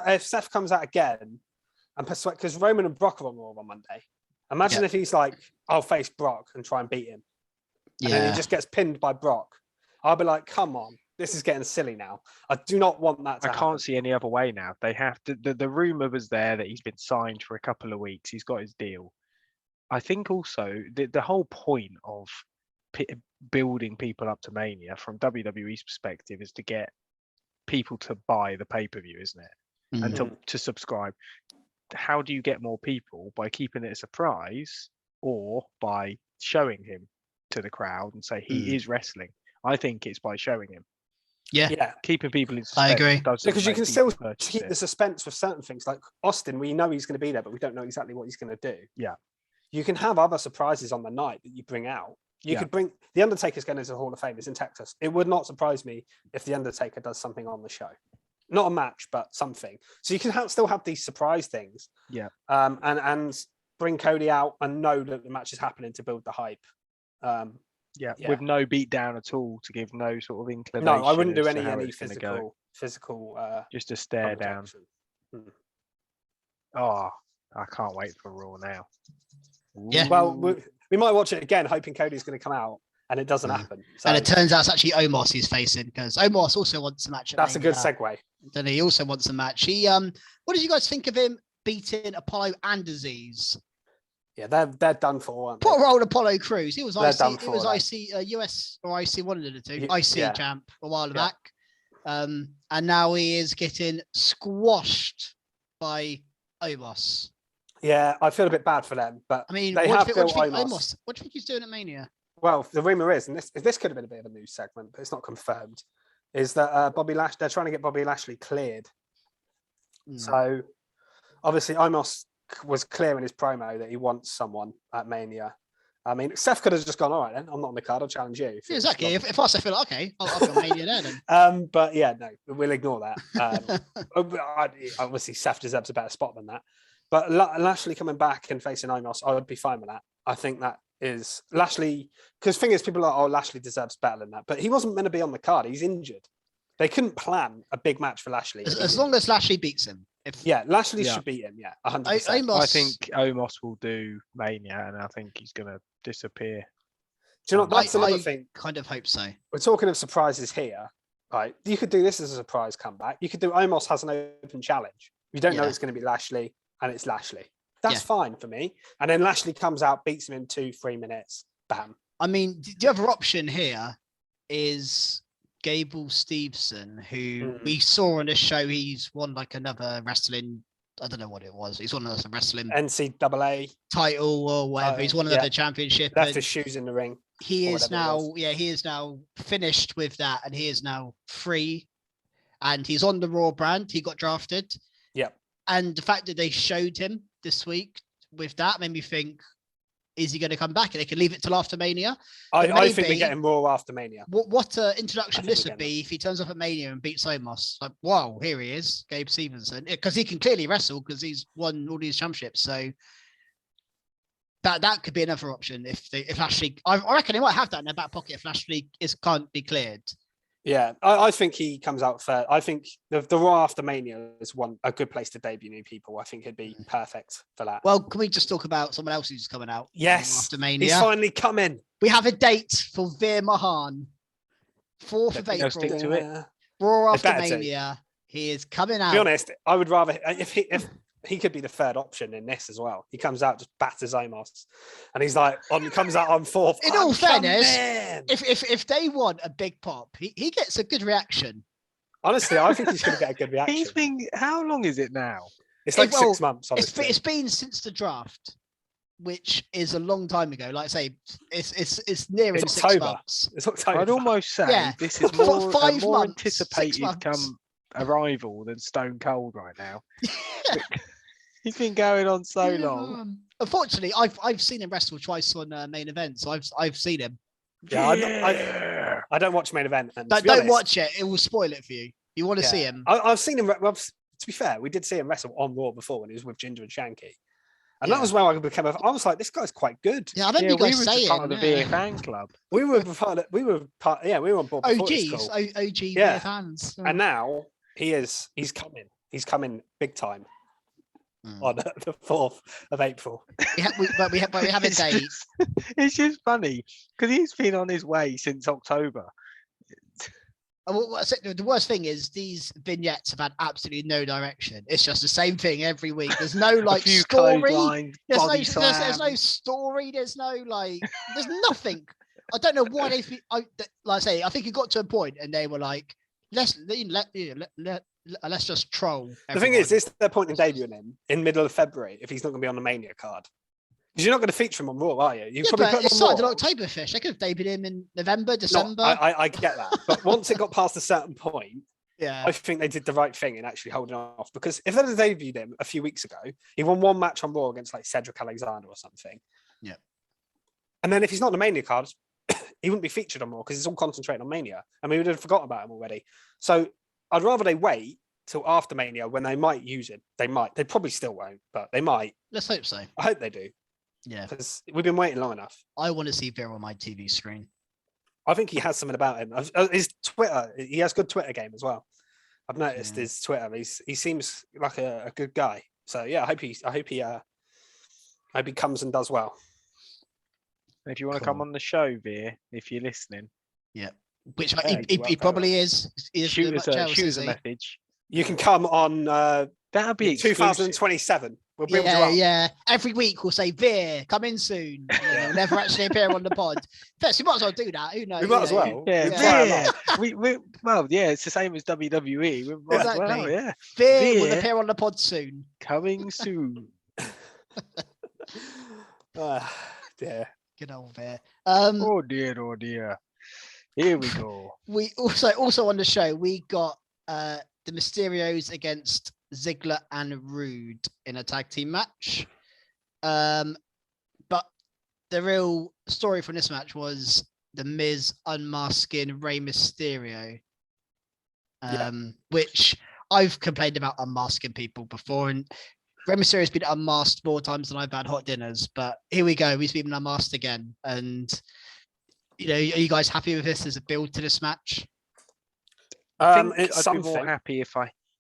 If Seth comes out again and persuade, because Roman and Brock are on Raw on Monday. Imagine if he's like, I'll face Brock and try and beat him. And then he just gets pinned by Brock. I'll be like, come on. This is getting silly now. I do not want that to happen. I can't see any other way now. They have to. The rumor was there that he's been signed for a couple of weeks. He's got his deal. I think also the whole point of building people up to Mania from WWE's perspective is to get people to buy the pay-per-view, isn't it? And to subscribe. How do you get more people? By keeping it a surprise or by showing him to the crowd and say he is wrestling? I think it's by showing him. Yeah. Keeping people in suspense. I agree. Because you can still keep the suspense with certain things. Like Austin, we know he's going to be there, but we don't know exactly what he's going to do. Yeah. You can have other surprises on the night that you bring out. You could bring the Undertaker's going to the Hall of Fame. It's in Texas. It would not surprise me if the Undertaker does something on the show. Not a match, but something. So you can still have these surprise things. Yeah. And bring Cody out and know that the match is happening to build the hype. With no beat down at all to give no sort of inclination. No, I wouldn't do any physical. Just a stare down. Oh, I can't wait for Raw now. Yeah. Well, we might watch it again, hoping Cody's going to come out, and it doesn't happen. So. And it turns out it's actually Omos he's facing because Omos also wants a match. That's a good segue. Then he also wants a match. What did you guys think of him beating Apollo and Aziz? Yeah, they're done for. Aren't they? Poor old Apollo Crews. He was IC. He was IC, US or IC, one of the two. IC champ a while back, and now he is getting squashed by Omos. Yeah, I feel a bit bad for them, but I mean, they have built Omos. What do you think he's doing at Mania? Well, the rumor is, and this could have been a bit of a news segment, but it's not confirmed, is that they're trying to get Bobby Lashley cleared. So obviously Omos was clear in his promo that he wants someone at Mania. I mean, Seth could have just gone, all right, then, I'm not on the card, I'll challenge you. Yeah, exactly. If I feel like, okay, I'll go Mania there then. But yeah, no, we'll ignore that. Obviously, Seth deserves a better spot than that. But Lashley coming back and facing Omos, I would be fine with that. I think that is Lashley, because thing is, people are like, oh, Lashley deserves better than that. But he wasn't meant to be on the card. He's injured. They couldn't plan a big match for Lashley. As long as Lashley beats him. Lashley should beat him. Yeah, 100%. I think Omos will do Mania, and I think he's going to disappear. Do you know, that's another thing. Kind of hope so. We're talking of surprises here, right? You could do this as a surprise comeback. You could do Omos has an open challenge. You don't know it's going to be Lashley, and it's Lashley. That's fine for me. And then Lashley comes out, beats him in 2-3 minutes. Bam. I mean, the other option here is Gable Steveson, who we saw on this show. He's won like another wrestling, I don't know what it was. He's won another wrestling NCAA title or whatever. He's won another championship. Left his shoes in the ring. He is now, he is now finished with that, and he is now free. And he's on the Raw brand. He got drafted. Yeah. And the fact that they showed him this week with that made me think, is he going to come back? And they can leave it till after Mania. I think we're getting Raw after Mania. What introduction this would be if he turns up at Mania and beats Omos. Like, wow, here he is, Gabe Stevenson. Because he can clearly wrestle because he's won all these championships. So that could be another option if Lashley. I reckon they might have that in their back pocket if Lashley can't be cleared. Yeah, I think he comes out third. I think the Raw after Mania is a good place to debut new people. I think he'd be perfect for that. Well, can we just talk about someone else who's coming out? Yes, after Mania. He's finally coming. We have a date for Veer Mahan, 4th of April. Stick to it. Raw after Mania. He is coming out. To be honest, I would rather if he could be the third option in this as well. He comes out, just batters Omos, and he's like, comes out on 4th. In all fairness, if they want a big pop, he gets a good reaction. Honestly, I think he's going to get a good reaction. How long is it now? It's like 6 months. Honestly. It's been since the draft, which is a long time ago. Like I say, it's nearing 6 months. It's October. I'd almost say this is more anticipated come arrival than Stone Cold right now. He's been going on so long. Unfortunately, I've seen him wrestle twice on main event, so I've seen him. Yeah, I don't watch main event. And don't watch it; it will spoil it for you. You want to see him? I've seen him. Well, to be fair, we did see him wrestle on Raw before when he was with Ginger and Shanky. And that was where I became. I was like, this guy's quite good. Yeah, I remember you guys saying part of the Veer fan club. We were on board. OGs, OG Veer fans. And now he's coming. He's coming big time on the 4th of April. But we have a date. It's just funny because he's been on his way since October. The worst thing is these vignettes have had absolutely no direction. It's just the same thing every week. There's no like story. There's no story. There's no like. There's nothing. I don't know why they. Like I say, I think it got to a point and they were like, let's just troll. The thing is, this is their point in debuting him in middle of February if he's not going to be on the Mania card. Because you're not going to feature him on Raw, are you? But it's started in Oktoberfish. They could have debuted him in November, December. I get that. But once it got past a certain point, yeah, I think they did the right thing in actually holding off. Because if they had debuted him a few weeks ago, he won one match on Raw against like Cedric Alexander or something. Yeah. And then if he's not on the Mania card, he wouldn't be featured on Raw because it's all concentrated on Mania. And we would have forgotten about him already. So I'd rather they wait till after Mania when they might use it. They might. They probably still won't, but they might. Let's hope so. I hope they do. Yeah, because we've been waiting long enough. I want to see Veer on my TV screen. I think he has something about him. His Twitter, he has good Twitter game as well. I've noticed his Twitter. He seems like a good guy. So yeah, I hope he comes and does well. If you want to come on the show, Veer, if you're listening, which he probably is. Shoot us a message. You can come on. That'd be 2027. We'll build you up. Yeah. Every week we'll say Veer, come in soon. We'll never actually appear on the pod. First, we might as well do that. Who knows? We might as well. Yeah. It's the same as WWE. Exactly. Veer will appear on the pod soon. Coming soon. Dear. Good old Veer. Oh dear. Here we go. We also on the show we got the Mysterios against Ziggler and Roode in a tag team match. But the real story from this match was the Miz unmasking Rey Mysterio, which I've complained about unmasking people before, and Rey Mysterio's been unmasked more times than I've had hot dinners. But here we go, he's been unmasked again. And are you guys happy with this as a build to this match? I'd be more happy if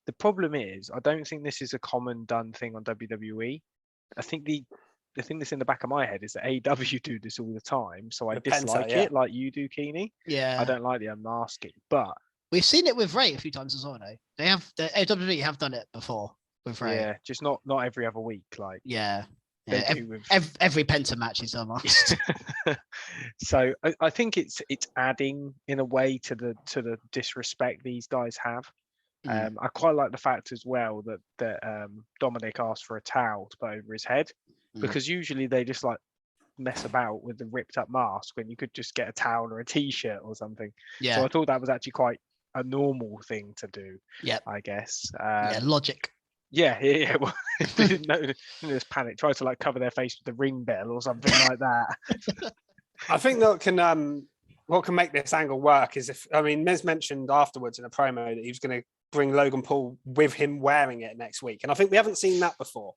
the problem is, I don't think this is a common done thing on WWE. I think the thing that's in the back of my head is that AEW do this all the time, so I dislike it like you do, Keeney. Yeah. I don't like the unmasking, but we've seen it with Ray a few times as well, though. The AEW have done it before with Ray. Yeah, just not every other week. Like every Penta match is unmasked. So I think it's adding in a way to the disrespect these guys have. I quite like the fact as well that Dominic asked for a towel to put over his head, because usually they just like mess about with the ripped up mask when you could just get a towel or a t-shirt or something. Yeah. So I thought that was actually quite a normal thing to do. Yeah. I guess. Logic. Yeah. Well, if they didn't know, just panic, try to like cover their face with the ring bell or something like that. I think that what can make this angle work is Miz mentioned afterwards in a promo that he was going to bring Logan Paul with him wearing it next week. And I think we haven't seen that before.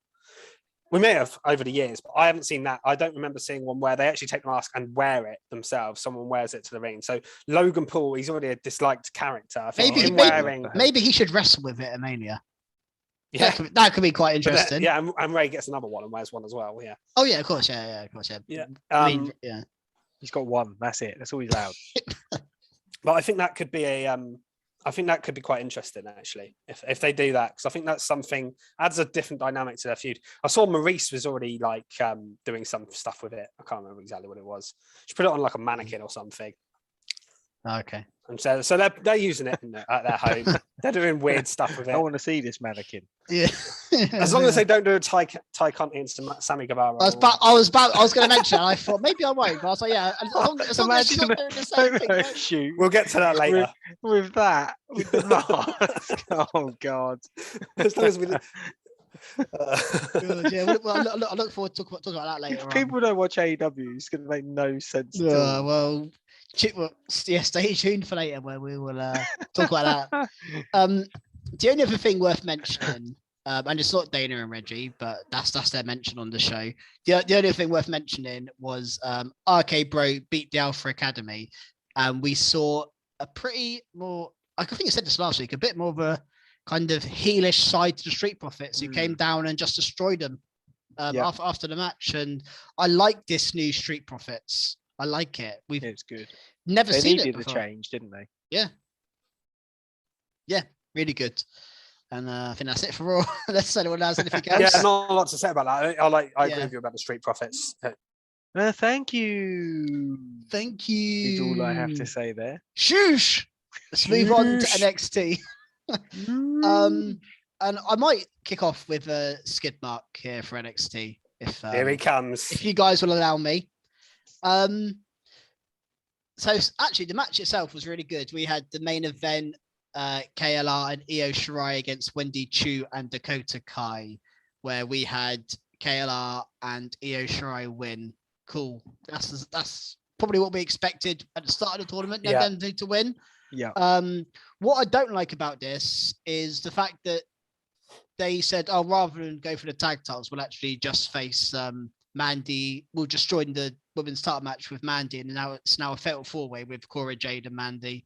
We may have over the years, but I haven't seen that. I don't remember seeing one where they actually take the mask and wear it themselves. Someone wears it to the ring. So Logan Paul, he's already a disliked character. Maybe he should wrestle with it at Mania. Yeah, that could be quite interesting. And Ray gets another one and wears one as well. Yeah. Oh yeah, of course. Yeah, of course. Yeah. He's got one. That's it. That's all he's allowed. But I think that could be quite interesting actually if they do that, because I think that's something adds a different dynamic to their feud. I saw Maurice was already like doing some stuff with it. I can't remember exactly what it was. She put it on like a mannequin or something. Okay. And so they're using it at their home. They're doing weird stuff with it. I want to see this mannequin. Yeah. As long as they don't do a Ty Conte and Sammy Guevara. I was going to mention. I thought maybe I won't. But I was like, yeah. As long as she's not doing the same thing. Shoot. We'll get to that later. With the mask. Oh God. As long as we. Good, yeah. Well, I look forward to talking about that later. If people don't watch AEW, it's going to make no sense. Well, stay tuned for later where we will talk about that. The only other thing worth mentioning, and it's not Dana and Reggie, but that's their mention on the show. The only thing worth mentioning was RK Bro beat the Alpha Academy, and we saw a pretty more. I think I said this last week. A bit more of a kind of heelish side to the Street Profits, who came down and just destroyed them after the match. And I like this new Street Profits. I like it. It's good. Never seen it before. They needed the change, didn't they? Yeah, really good. And I think that's it for Raw. Unless anyone has anything else. Yeah, not a lot to say about that. I agree with you about the Street Profits. Thank you. Thank you. Is all I have to say there. Shoosh. Let's move on to NXT. And I might kick off with a skid mark here for NXT. If here he comes. If you guys will allow me. So actually, the match itself was really good. We had the main event, KLR and Io Shirai against Wendy Chu and Dakota Kai, where we had KLR and Io Shirai win. Cool. That's probably what we expected at the start of the tournament. They're going to win. Yeah. What I don't like about this is the fact that they said, "Oh, rather than go for the tag titles, we'll actually just face Mandy. We'll just join the women's title match with Mandy, and now it's a fatal four-way with Cora Jade and Mandy."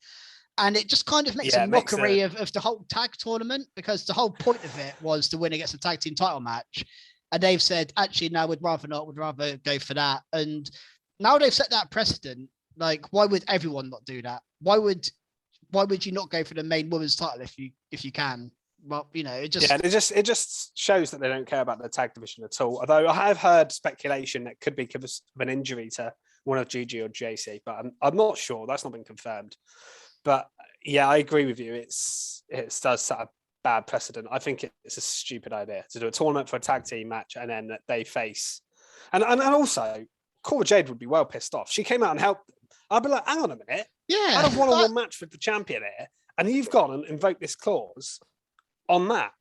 And it just kind of makes a mockery of the whole tag tournament, because the whole point of it was to win against a tag team title match. And they've said, actually, no, we'd rather go for that. And now they've set that precedent. Like, why would everyone not do that? Why would you not go for the main women's title if you can? Well, it just shows that they don't care about the tag division at all. Although I have heard speculation that could be because of an injury to one of Gigi or JC, but I'm not sure. That's not been confirmed. But yeah, I agree with you. It does set a bad precedent. I think it's a stupid idea to do a tournament for a tag team match and then they face. And also, Cora Jade would be well pissed off. She came out and helped them. I'd be like, hang on a minute. Yeah. I had a one-on-one match with the champion here, and you've gone and invoked this clause on that.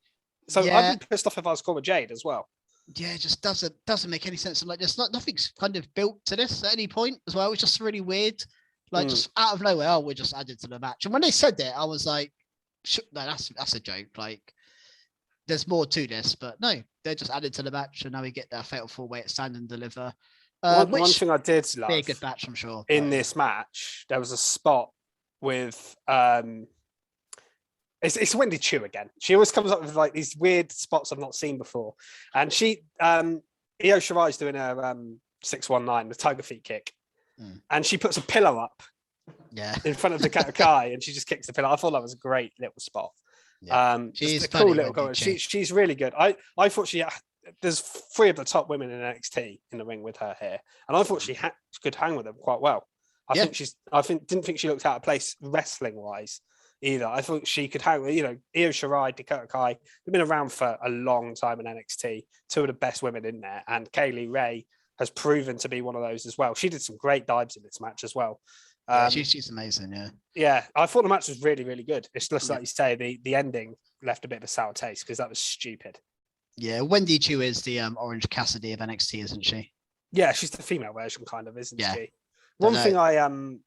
So I'd be pissed off if I was Cora Jade as well. Yeah, it just doesn't make any sense. Like, nothing's kind of built to this at any point as well. It's just really weird. Like, just out of nowhere, we're just added to the match. And when they said that, I was like, no, that's a joke. Like, there's more to this, but no, they're just added to the match, and now we get that fatal four-way at Stand and Deliver. One thing I did love, be a good match, I'm sure. In this match, there was a spot with it's Wendy Chu again. She always comes up with like these weird spots I've not seen before, and she Io Shirai's doing her 619, the tiger feet kick. And she puts a pillow up in front of the Kai, and she just kicks the pillow. I thought that was a great little spot. She's a cool little girl. She's really good. I thought there's 3 of the top women in NXT in the ring with her here, and I thought she could hang with them quite well. Didn't think she looked out of place wrestling wise either. I thought she could hang with, Io Shirai, Dakota Kai. They've been around for a long time in NXT. 2 of the best women in there, and Kaylee Ray has proven to be one of those as well. She did some great dives in this match as well. She's amazing, Yeah, I thought the match was really, really good. It's just like you say, the ending left a bit of a sour taste because that was stupid. Yeah, Wendy Chu is the Orange Cassidy of NXT, isn't she? Yeah, she's the female version, kind of, isn't she? One thing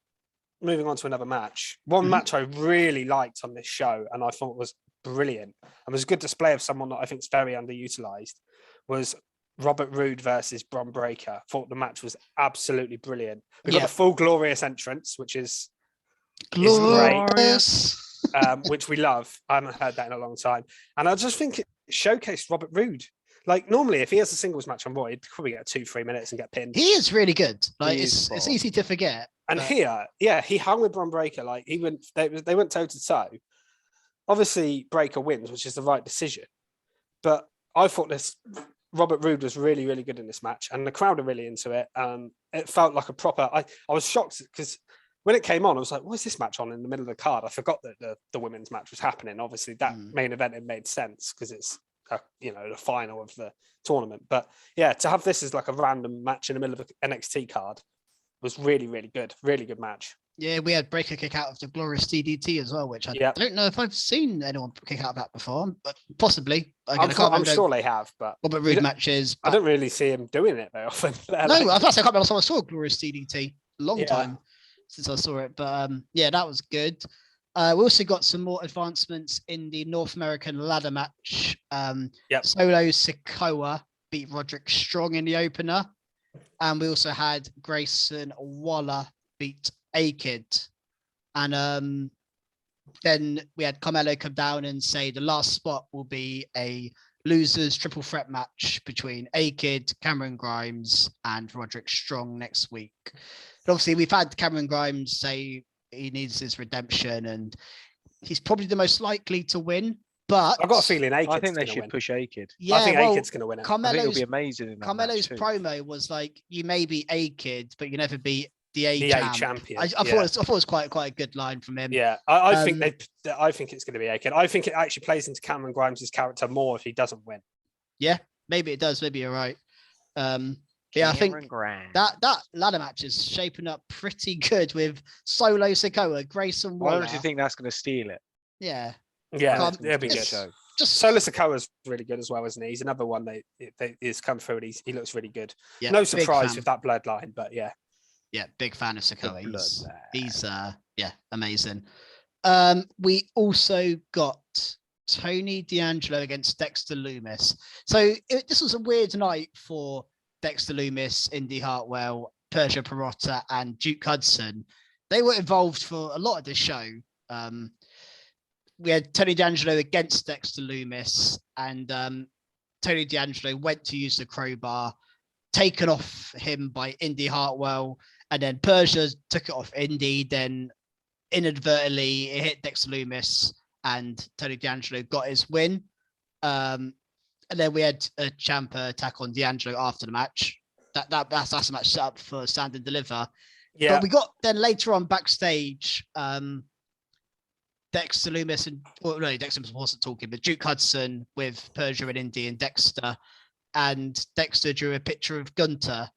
moving on to another match. One match I really liked on this show, and I thought was brilliant, and was a good display of someone that I think is very underutilized, was Robert Roode versus Bron Breakker. Thought the match was absolutely brilliant. We got the full glorious entrance, which is glorious, which we love. I haven't heard that in a long time, and I just think it showcased Robert Roode. Like, normally, if he has a singles match on Raw, he'd probably get 2-3 minutes and get pinned. He is really good. Like, it's easy to forget. And here, he hung with Bron Breakker. Like, they went toe to toe. Obviously, Breakker wins, which is the right decision. But I thought Robert Roode was really, really good in this match, and the crowd are really into it. It felt like a proper. I was shocked because when it came on, I was like, "What is this match on in the middle of the card?" I forgot that the women's match was happening. Obviously, that main event, it made sense because it's the final of the tournament. But yeah, to have this as like a random match in the middle of an NXT card was really, really good. Really good match. Yeah, we had Breakker kick out of the glorious DDT as well, which I don't know if I've seen anyone kick out of that before, but possibly. I'm sure they have, but Robert Roode matches. I don't really see him doing it very often. No, I can't remember last time I saw a glorious DDT. A long time since I saw it, but that was good. We also got some more advancements in the North American ladder match. Solo Sikoa beat Roderick Strong in the opener. And we also had Grayson Waller beat A-Kid. And then we had Carmelo come down and say the last spot will be a losers triple threat match between A-Kid, Cameron Grimes, and Roderick Strong next week. But obviously, we've had Cameron Grimes say he needs his redemption, and he's probably the most likely to win. But I've got a feeling A-Kid's I think they gonna should win. push A-Kid. Yeah, I think A-Kid's going to win it. I think it'll be amazing in that Carmelo's match too. promo was like, "You may be A-Kid, but you never be the A champion." I thought it was quite a good line from him. Yeah, I think it's going to be A-Kid. I think it actually plays into Cameron Grimes' character more if he doesn't win. Yeah, maybe it does. Maybe you're right. Yeah, I think that ladder match is shaping up pretty good with Solo Sikoa, Grayson Waller. I honestly think that's going to steal it. Yeah. Yeah, it'll be good. Just Solo Sikoa's really good as well, isn't he? He's another one that is come through and he looks really good. Yeah, no surprise with that bloodline, but yeah. Yeah, big fan of Sikoa. He's amazing. We also got Tony D'Angelo against Dexter Loomis. So this was a weird night for Dexter Loomis, Indy Hartwell, Persia Pirotta, and Duke Hudson. They were involved for a lot of this show. We had Tony D'Angelo against Dexter Loomis, and Tony D'Angelo went to use the crowbar, taken off him by Indy Hartwell, and then Persia took it off Indy. Then inadvertently it hit Dexter Loomis, and Tony D'Angelo got his win. And then we had a Ciampa attack on D'Angelo after the match. That's a match set up for Stand and Deliver. Yeah. But we got then later on backstage, Dexter Loomis Dexter wasn't talking, but Duke Hudson with Persia and Indy and Dexter. And Dexter drew a picture of Gunter.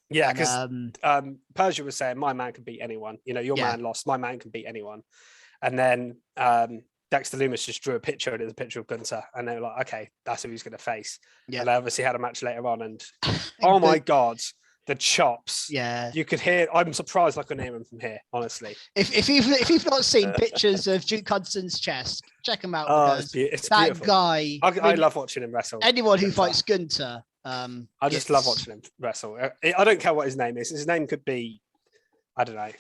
Yeah, because Persia was saying, my man can beat anyone. You know, your man lost, my man can beat anyone. And then Dexter Loomis just drew a picture, and it was a picture of Gunter. And they were like, okay, that's who he's going to face. Yeah. And they obviously had a match later on. And oh my God, the chops. Yeah. You could hear, I'm surprised I couldn't hear him from here, honestly. If you've not seen pictures of Duke Hudson's chest, check him out. It's that beautiful. Guy. I love watching him wrestle. Anyone who fights Gunter. I just love watching him wrestle. I don't care what his name is. His name could be, I don't know,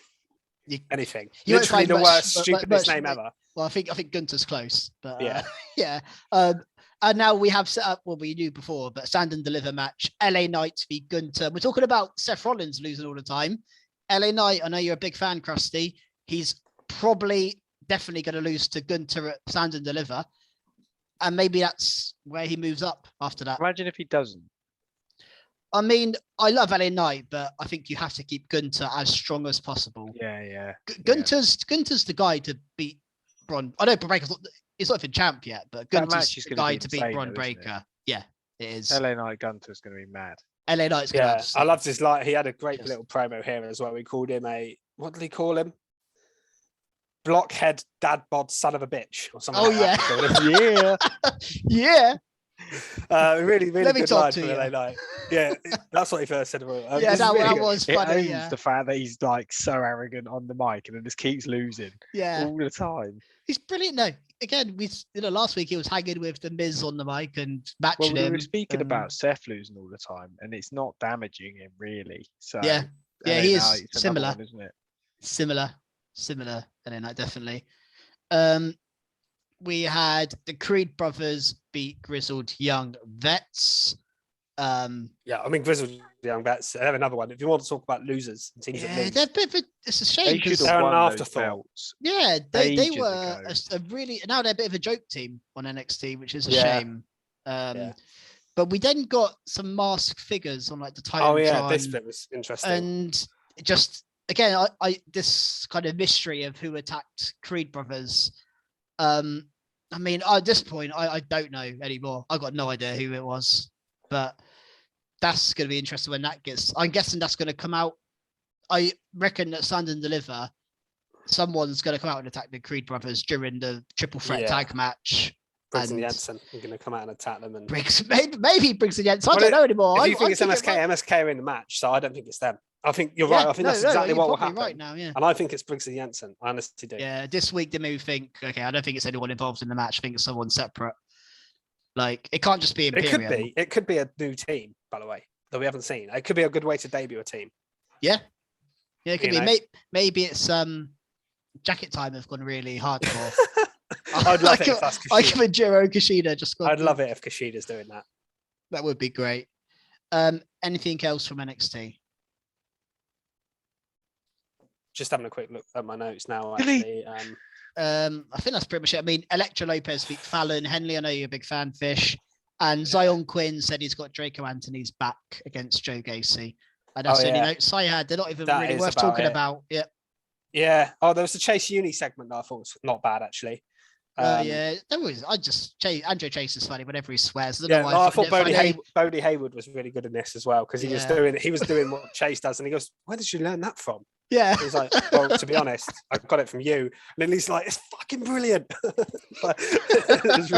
anything. Literally the worst, stupidest name ever. Well, I think Gunter's close, but yeah. Yeah. And now we have set up what we knew before, but Stand and Deliver match, LA Knight v Gunter. We're talking about Seth Rollins losing all the time. LA Knight, I know you're a big fan, Krusty. He's definitely going to lose to Gunter at Stand and Deliver. And maybe that's where he moves up after that. Imagine if he doesn't. I mean, I love LA Knight, but I think you have to keep Gunter as strong as possible. Yeah. Gunter's the guy to beat Braun. I know Braun Breaker's not even champ yet, but Gunter's the guy to beat Braun Breaker. Yeah, it is. LA Knight Gunter's going to be mad. LA Knight's going to I loved his line. He had a great little promo here as well. We called him what did he call him? Blockhead dad bod son of a bitch or something. Oh like that. Yeah. Really good line for LA Knight. Yeah, that's what he first said about it. Yeah, that was funny. It owns the fact that he's like so arrogant on the mic and then just keeps losing all the time. He's brilliant. No, again, last week he was hanging with the Miz on the mic and matching him. We were speaking about Seth losing all the time, and it's not damaging him really. So yeah, he is similar, one, isn't it? Similar, LA Knight definitely. We had the Creed brothers beat Grizzled Young Vets. I mean, Grizzled Young Vets. I have another one. If you want to talk about losers, teams that lose. They're a bit of it's a shame. They're an afterthought. Yeah, they were a really now they're a bit of a joke team on NXT, which is a shame. But we then got some masked figures on like the title. Oh yeah, this bit was interesting. And just again, I this kind of mystery of who attacked Creed brothers. I mean, at this point, I don't know anymore. I got no idea who it was, but that's going to be interesting when that gets. I'm guessing that's going to come out. I reckon that Stand and Deliver, someone's going to come out and attack the Creed brothers during the triple threat tag match. Briggs and Jensen are going to come out and attack them. And Briggs, maybe Briggs and Jensen. I don't know anymore. If you think it's MSK, MSK are in the match, so I don't think it's them. I think you're right. I think that's exactly what will happen. Right now, yeah. And I think it's Briggs and Jensen. I honestly do. Yeah, this week they made me think, okay, I don't think it's anyone involved in the match. I think it's someone separate. Like, it can't just be Imperium. It could be a new team, by the way, that we haven't seen. It could be a good way to debut a team. Yeah. Yeah, it could be. Maybe it's Jacket Time have gone really hardcore. I'd love it if that's Kushida. I give a Jiro Kushida just. I'd love it if Kushida's doing that. That would be great. Anything else from NXT? Just having a quick look at my notes now. Actually, I think that's pretty much it. I mean, Elektra Lopez beat Fallon. Henley, I know you're a big fan, Fish. And Zion Quinn said he's got Draco Anthony's back against Joe Gacy. And that's the only notes I had. They're not even really worth talking about. Yeah. Yeah. Oh, there was a Chase Uni segment that I thought was not bad, actually. Yeah, there was. Andre Chase is funny whenever he swears. I thought Bodie Hayward was really good in this as well, because he was doing what Chase does, and he goes, "Where did you learn that from?" Yeah, he's like, "Well, to be honest, I got it from you." And then he's like, "It's fucking brilliant." It's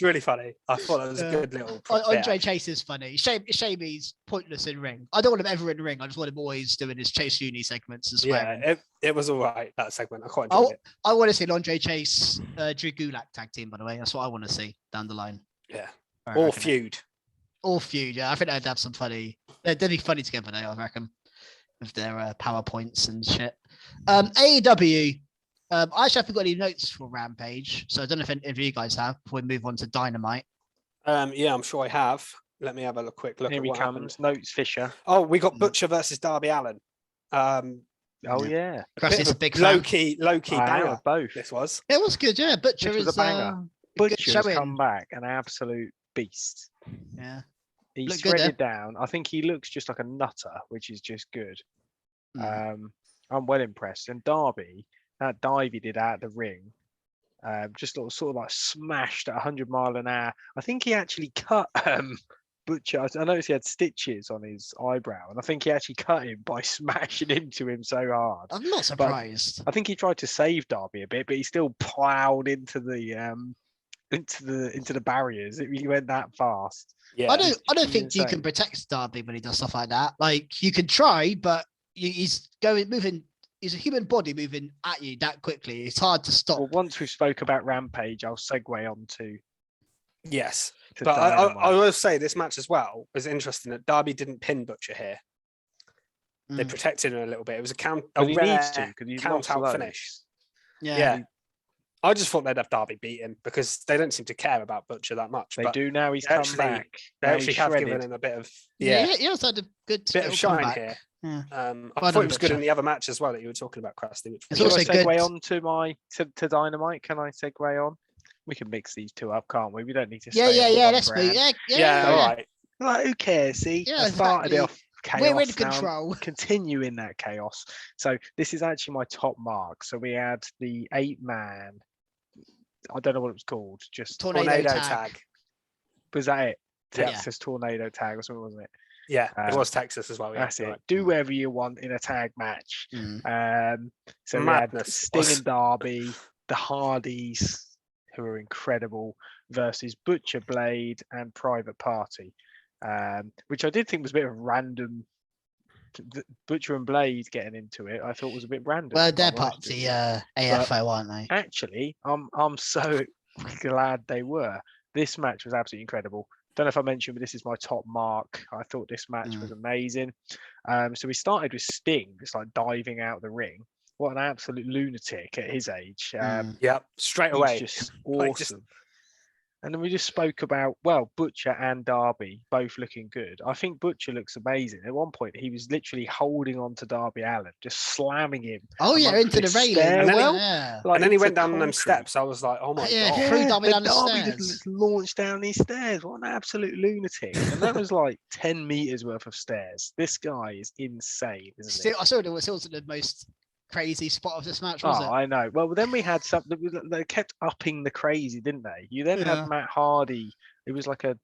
really funny. I thought that was a good little. Andre Chase is funny. Shame he's pointless in ring. I don't want him ever in the ring. I just want him always doing his Chase Uni segments and swearing. Yeah, it was all right, that segment. I quite enjoyed it. I want to see an Andre Chase, Drew Gulak tag team, by the way. That's what I want to see down the line. Yeah, or feud. Or feud. Yeah, I think they'd have some funny. They'd be funny together, though, I reckon, with their PowerPoints and shit. AEW. I actually haven't got any notes for Rampage, so I don't know if any of you guys have before we move on to Dynamite. Yeah, I'm sure I have. Let me have a quick look. Here at what comes. Happened. Notes, Fisher. Oh, we got Butcher versus Darby Allin. Krusty's a big low key banger. Both. This was. It was good, yeah. Butcher is a banger. Butcher's come back, an absolute beast. Yeah. He's shredded down. I think he looks just like a nutter, which is just good. I'm well impressed. And Darby, that dive he did out of the ring, just sort of like smashed at 100 mile an hour. I think he actually cut Butcher. I noticed he had stitches on his eyebrow, and I think he actually cut him by smashing into him so hard. I'm not surprised. I think he tried to save Darby a bit, but he still plowed into the barriers. He went that fast. Yeah, I don't think you can protect Darby when he does stuff like that. Like, you can try, but he's moving. He's a human body moving at you that quickly. It's hard to stop. Well, once we spoke about Rampage, I'll segue on to. Yes, but I will say this match as well was interesting that Darby didn't pin Butcher here. They protected him a little bit. It was a rare count out finish. Yeah. I just thought they'd have Darby beat him because they don't seem to care about Butcher that much. They do now. He's come back. They actually have given him a bit of he also had a good bit of shine here. Yeah. I thought it was good in the other match as well that you were talking about, Krusty. It's also good. Segue on to Dynamite. Can I segue on? We can mix these two up, can't we? We don't need to. Let's move. All right. Like, who cares? See, I started it off chaos. We're in control. Continue in that chaos. So this is actually my top mark. So we had the 8-man. I don't know what it was called. Just tornado tag. Was that it? Texas tornado tag or something, wasn't it? Yeah, it was Texas as well. Yeah, that's it. Do whatever you want in a tag match. So Madness. We had Sting and Darby, the Hardys, who are incredible, versus Butcher, Blade, and Private Party, which I did think was a bit of random. Butcher and Blade getting into it, I thought was a bit random. Well, they're part of the AFO, aren't they? Actually, I'm so glad they were. This match was absolutely incredible. Don't know if I mentioned, but this is my top mark. I thought this match was amazing. So we started with Sting, just like diving out the ring. What an absolute lunatic at his age. Straight away. Just awesome. And then we just spoke about, Butcher and Darby both looking good. I think Butcher looks amazing. At one point, he was literally holding on to Darby Allin, just slamming him. Oh, yeah, into the railing. And then he went down them steps. I was like, oh, my God. Threw Darby down the Darby stairs. Launched down these stairs. What an absolute lunatic. And that was like 10 meters worth of stairs. This guy is insane, isn't he? I saw it was the most crazy spot of this match, was it? I know. Well, then we had something. They kept upping the crazy, didn't they? You then had Matt Hardy. It was like a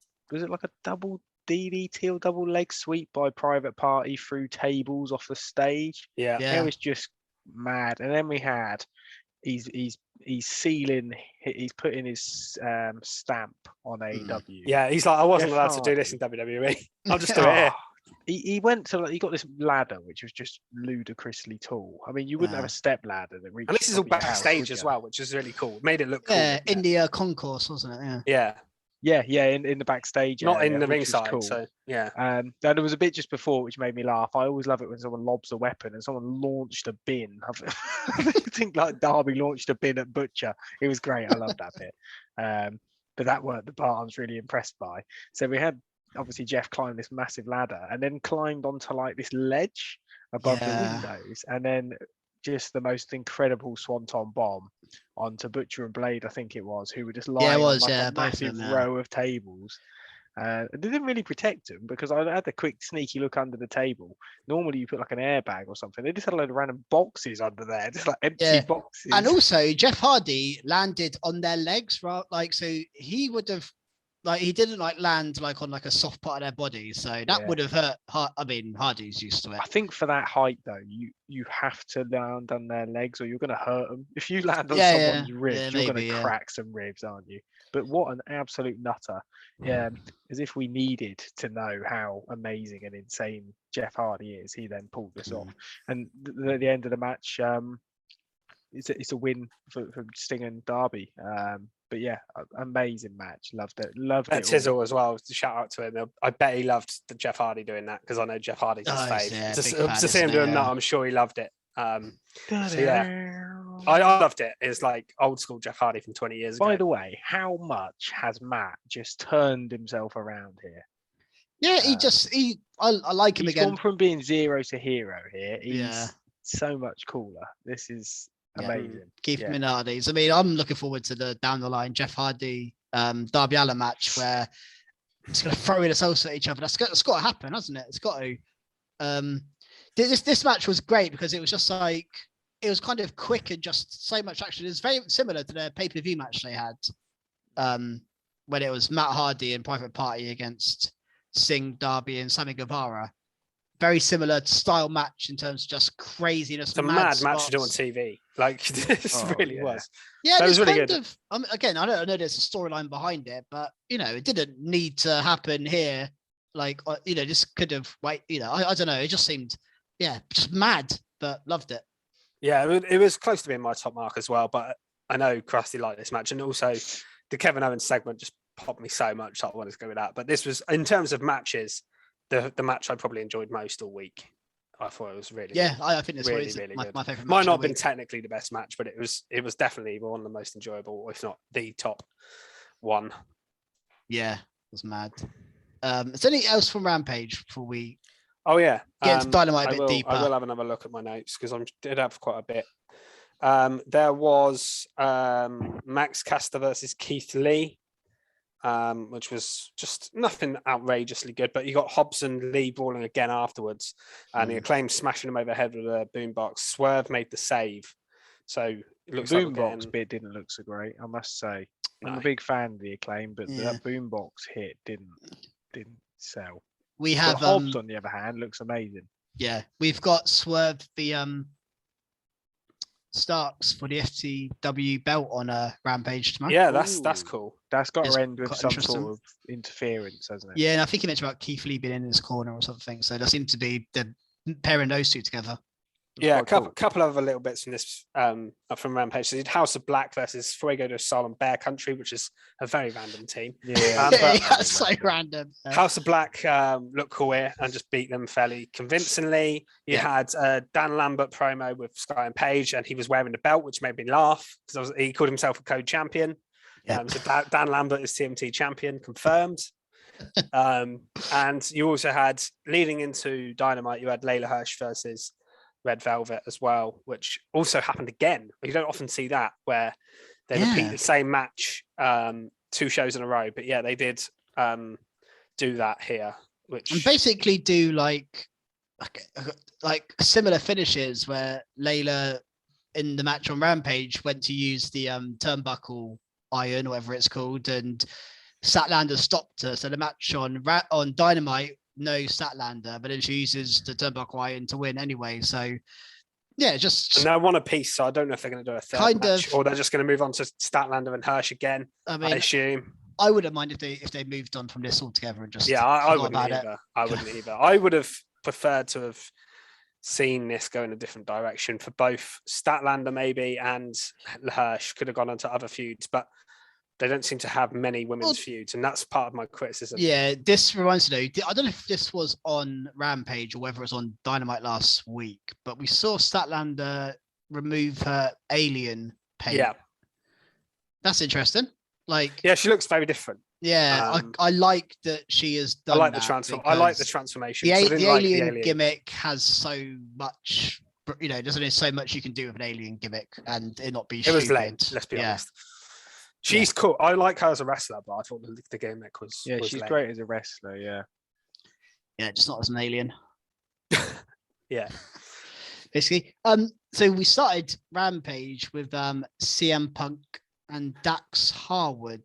double DDT or double leg sweep by Private Party through tables off the stage. Yeah. It was just mad. And then we had he's sealing. He's putting his stamp on AEW. Yeah, he's like, I wasn't allowed to do this in WWE. I'll just do it here. he went to he got this ladder which was just ludicrously tall. I mean, you wouldn't have a step ladder that reached. And this is all backstage as well, which is really cool. It made it look cool. Yeah, India concourse, wasn't it? Yeah. In the backstage, not area, in the ringside. Cool. So yeah. And there was a bit just before which made me laugh. I always love it when someone lobs a weapon and someone launched a bin. I think like Darby launched a bin at Butcher. It was great. I love that bit. But that weren't the part I was really impressed by. So we had obviously Jeff climbed this massive ladder and then climbed onto like this ledge above the windows, and then just the most incredible swanton bomb onto Butcher and Blade, I think it was, who were just lying on a massive row of tables. They didn't really protect him because I had a quick sneaky look under the table. Normally you put like an airbag or something. They just had a load of random boxes under there, just like empty boxes. And also Jeff Hardy landed on their legs, right? Like, so he would have, like, he didn't like land like on like a soft part of their body, so that would have hurt. I mean, Hardy's used to it. I think for that height though, you have to land on their legs or you're going to hurt them. If you land on someone's ribs, you're going to crack some ribs, aren't you? But what an absolute nutter! Yeah, as if we needed to know how amazing and insane Jeff Hardy is. He then pulled this off, and at the end of the match, it's a win for Sting and Darby. But yeah, amazing match. Loved it. Tizzle as well. Shout out to him. I bet he loved Jeff Hardy doing that because I know Jeff Hardy's his fave. Yeah, to see him doing that, I'm sure he loved it. I loved it. It's like old school Jeff Hardy from 20 years ago. By the way, how much has Matt just turned himself around here? Yeah, I like him he's again. He's gone from being zero to hero here. He's so much cooler. This is amazing. Keith Minardi's. I mean, I'm looking forward to the down the line Jeff Hardy Darby Allin match where it's going to throw in assaults at each other. That's got to happen, hasn't it? It's got to. This match was great because it was just like, it was kind of quick and just so much action. It's very similar to the pay-per-view match they had when it was Matt Hardy and Private Party against Singh, Darby and Sammy Guevara. Very similar style match in terms of just craziness. It's a mad match to do on TV. Like, this really was. Yeah, it was really good. Again, I know there's a storyline behind it, but, it didn't need to happen here. Like, this could have, I don't know. It just seemed, just mad, but loved it. Yeah, it was close to being my top mark as well, but I know Krusty liked this match. And also, the Kevin Owens segment just popped me so much that I wanted to go with that. But this was, in terms of matches, the match I probably enjoyed most all week. I thought it was really good. I think this really, was really my good. favorite match. Might not have been technically the best match, but it was definitely one of the most enjoyable, if not the top one. Yeah, it was mad. Is there anything else from Rampage before we get into Dynamite a bit deeper? I will have another look at my notes because I did have quite a bit. There was Max Caster versus Keith Lee, which was just nothing outrageously good, but you got Hobbs and Lee brawling again afterwards, and the Acclaimed smashing him over the head with a boombox. Swerve made the save, so it looks like boombox bit didn't look so great, I must say. I'm a big fan of the Acclaim, but that boombox hit didn't sell. We have Hobbs on the other hand looks amazing. Yeah, we've got Swerve the Starks for the FTW belt on a Rampage tomorrow. Yeah, that's cool. That's got to end with some sort of interference, hasn't it? Yeah, and I think he mentioned about Keith Lee being in his corner or something. So there seems to be the pairing those two together. Yeah, a couple of other little bits from this from Rampage. So you did House of Black versus Fuego del Sol and Bear Country, which is a very random team. Yeah, that's so random. House of Black looked cool here and just beat them fairly convincingly. You had Dan Lambert promo with Sky and Paige, and he was wearing the belt, which made me laugh because he called himself a code champion. So Dan Lambert is TMT champion, confirmed. And you also had, leading into Dynamite, you had Layla Hirsch versus Red Velvet as well, which also happened again. You don't often see that where they repeat the same match 2 shows in a row, but they did do that here, which and basically do like similar finishes where Layla in the match on Rampage went to use the turnbuckle iron, whatever it's called, and Statlander stopped her. So the match on Dynamite, no Statlander, but then she uses the turnbuckle iron to win anyway. So just and they're one apiece. So I don't know if they're going to do a third match or they're just going to move on to Statlander and Hirsch again. I assume. I wouldn't mind if they moved on from this altogether and just I wouldn't about either. it. I wouldn't either. I would have preferred to have seen this go in a different direction for both Statlander maybe and Hirsch. Could have gone on to other feuds, but they don't seem to have many women's feuds, and that's part of my criticism. Yeah, this reminds me. I don't know if this was on Rampage or whether it was on Dynamite last week, but we saw Statlander remove her alien paint. Yeah, that's interesting. Like, yeah, she looks very different. Yeah, I like that she has done. I like the transformation. The alien gimmick has so much. There's only so much you can do with an alien gimmick and it not be. It was lame. Let's be honest. She's cool. I like her as a wrestler, but I thought the gimmick was. Yeah, was she's lame. great as a wrestler. Yeah. Yeah, just not as an alien. Yeah. Basically, so we started Rampage with CM Punk and Dax Harwood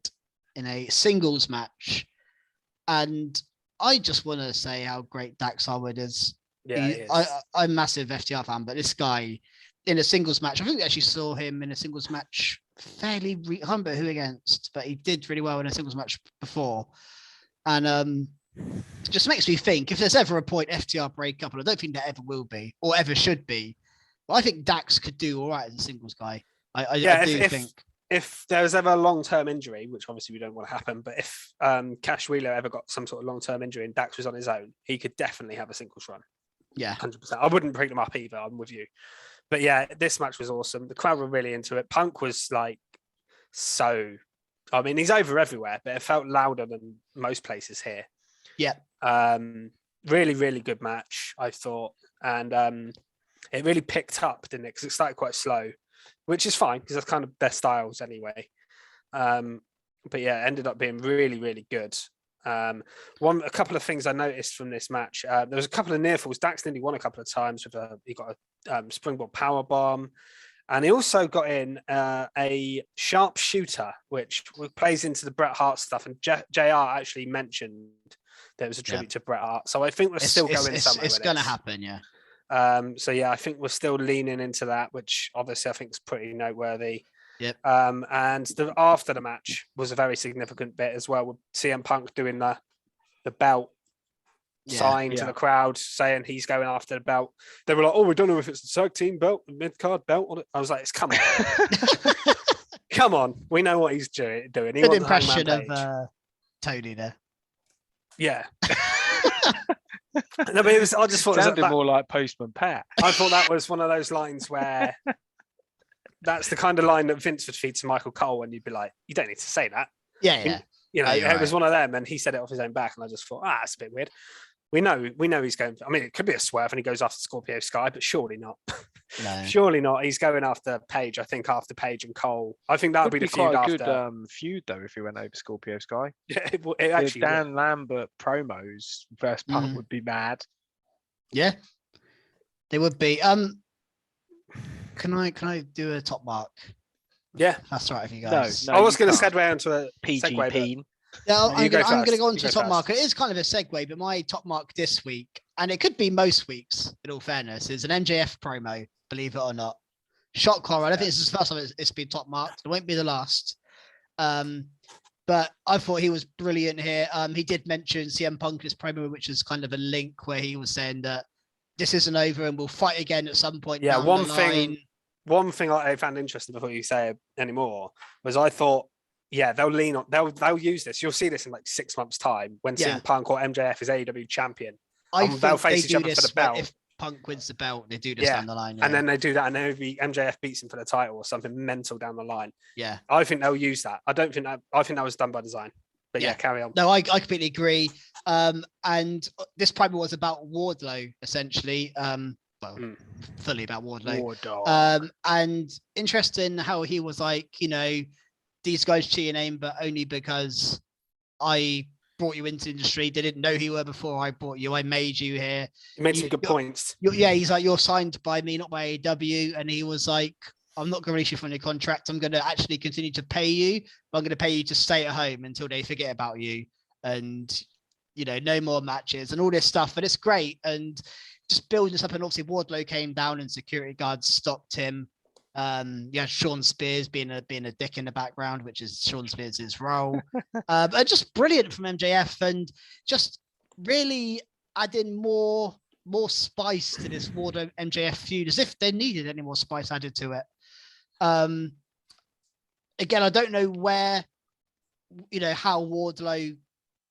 in a singles match, and I just want to say how great Dax Harwood is. Yeah, I'm a massive FTR fan, but this guy in a singles match, I think we actually saw him in a singles match fairly. I can't remember who against, but he did really well in a singles match before, and it just makes me think if there's ever a point FTR break up, and I don't think there ever will be or ever should be, but I think Dax could do all right as a singles guy. I do think. If there was ever a long-term injury, which obviously we don't want to happen, but if Cash Wheeler ever got some sort of long-term injury and Dax was on his own, he could definitely have a singles run. Yeah, 100%. I wouldn't break them up either. I'm with you. But yeah, this match was awesome. The crowd were really into it. Punk was like he's over everywhere, but it felt louder than most places here. Yeah. Really, really good match, I thought. And it really picked up, didn't it? Because it started quite slow, which is fine because that's kind of their styles anyway. But yeah, it ended up being really, really good. A couple of things I noticed from this match. There was a couple of near falls. Dax nearly won a couple of times with he got a springboard power bomb, and he also got in a sharp shooter, which plays into the Bret Hart stuff. And JR actually mentioned that it was a tribute to Bret Hart. So I think we're still going somewhere. It's going to happen, yeah. So yeah, I think we're still leaning into that, which obviously I think is pretty noteworthy. Yep. And after the match was a very significant bit as well, with CM Punk doing the belt sign to the crowd, saying he's going after the belt. They were like, "Oh, we don't know if it's a tag team belt, a mid card belt on it." I was like, "Come on, come on, we know what he's doing." Good impression of Tony there. Yeah. No, but I just thought it sounded more like Postman Pat. I thought that was one of those lines where that's the kind of line that Vince would feed to Michael Cole, and you'd be like, "You don't need to say that." Yeah. It was one of them, and he said it off his own back, and I just thought, that's a bit weird. We know he's going. I mean, it could be a swerve, and he goes after Scorpio Sky, but surely not. No. Surely not. He's going after Paige. I think after Paige and Cole. I think that would be the feud quite a after. Good feud though if he went over Scorpio Sky. Yeah, it actually. The Dan Lambert promos versus Punk would be mad. Yeah, they would be. Can I do a top mark? Yeah, that's right. If you guys, no I was going to segue onto a PGP. Segue, yeah, I'm going to go on to top mark. It is kind of a segue, but my top mark this week, and it could be most weeks, in all fairness, is an MJF promo. Believe it or not, shock horror. I don't think this is the first time it's been top marked. It won't be the last. But I thought he was brilliant here. He did mention CM Punk in his promo, which is kind of a link where he was saying that this isn't over and we'll fight again at some point. Yeah, down the one thing I found interesting before you say it anymore was I thought, they'll use this. You'll see this in like 6 months' time when CM Punk or MJF is AEW champion. They'll face each other for the belt. If Punk wins the belt, they do this down the line. Yeah. And then they do that, and then MJF beats him for the title or something mental down the line. Yeah. I think they'll use that. I think that was done by design. But yeah, carry on. No, I completely agree. And this promo was about Wardlow, essentially. Fully about Wardlow. And interesting how he was like, these guys cheat your name, but only because I brought you into the industry. They didn't know who you were before I brought you. I made you here. He made some good points. He's like, you're signed by me, not by AEW. And he was like, I'm not going to release you from your contract. I'm going to actually continue to pay you. But I'm going to pay you to stay at home until they forget about you. And, no more matches and all this stuff. And it's great. And just building this up. And obviously Wardlow came down and security guards stopped him. Yeah, Sean Spears being a dick in the background, which is Sean Spears' role. And just brilliant from MJF, and just really adding more spice to this Wardlow MJF feud, as if they needed any more spice added to it. Again, I don't know where, how Wardlow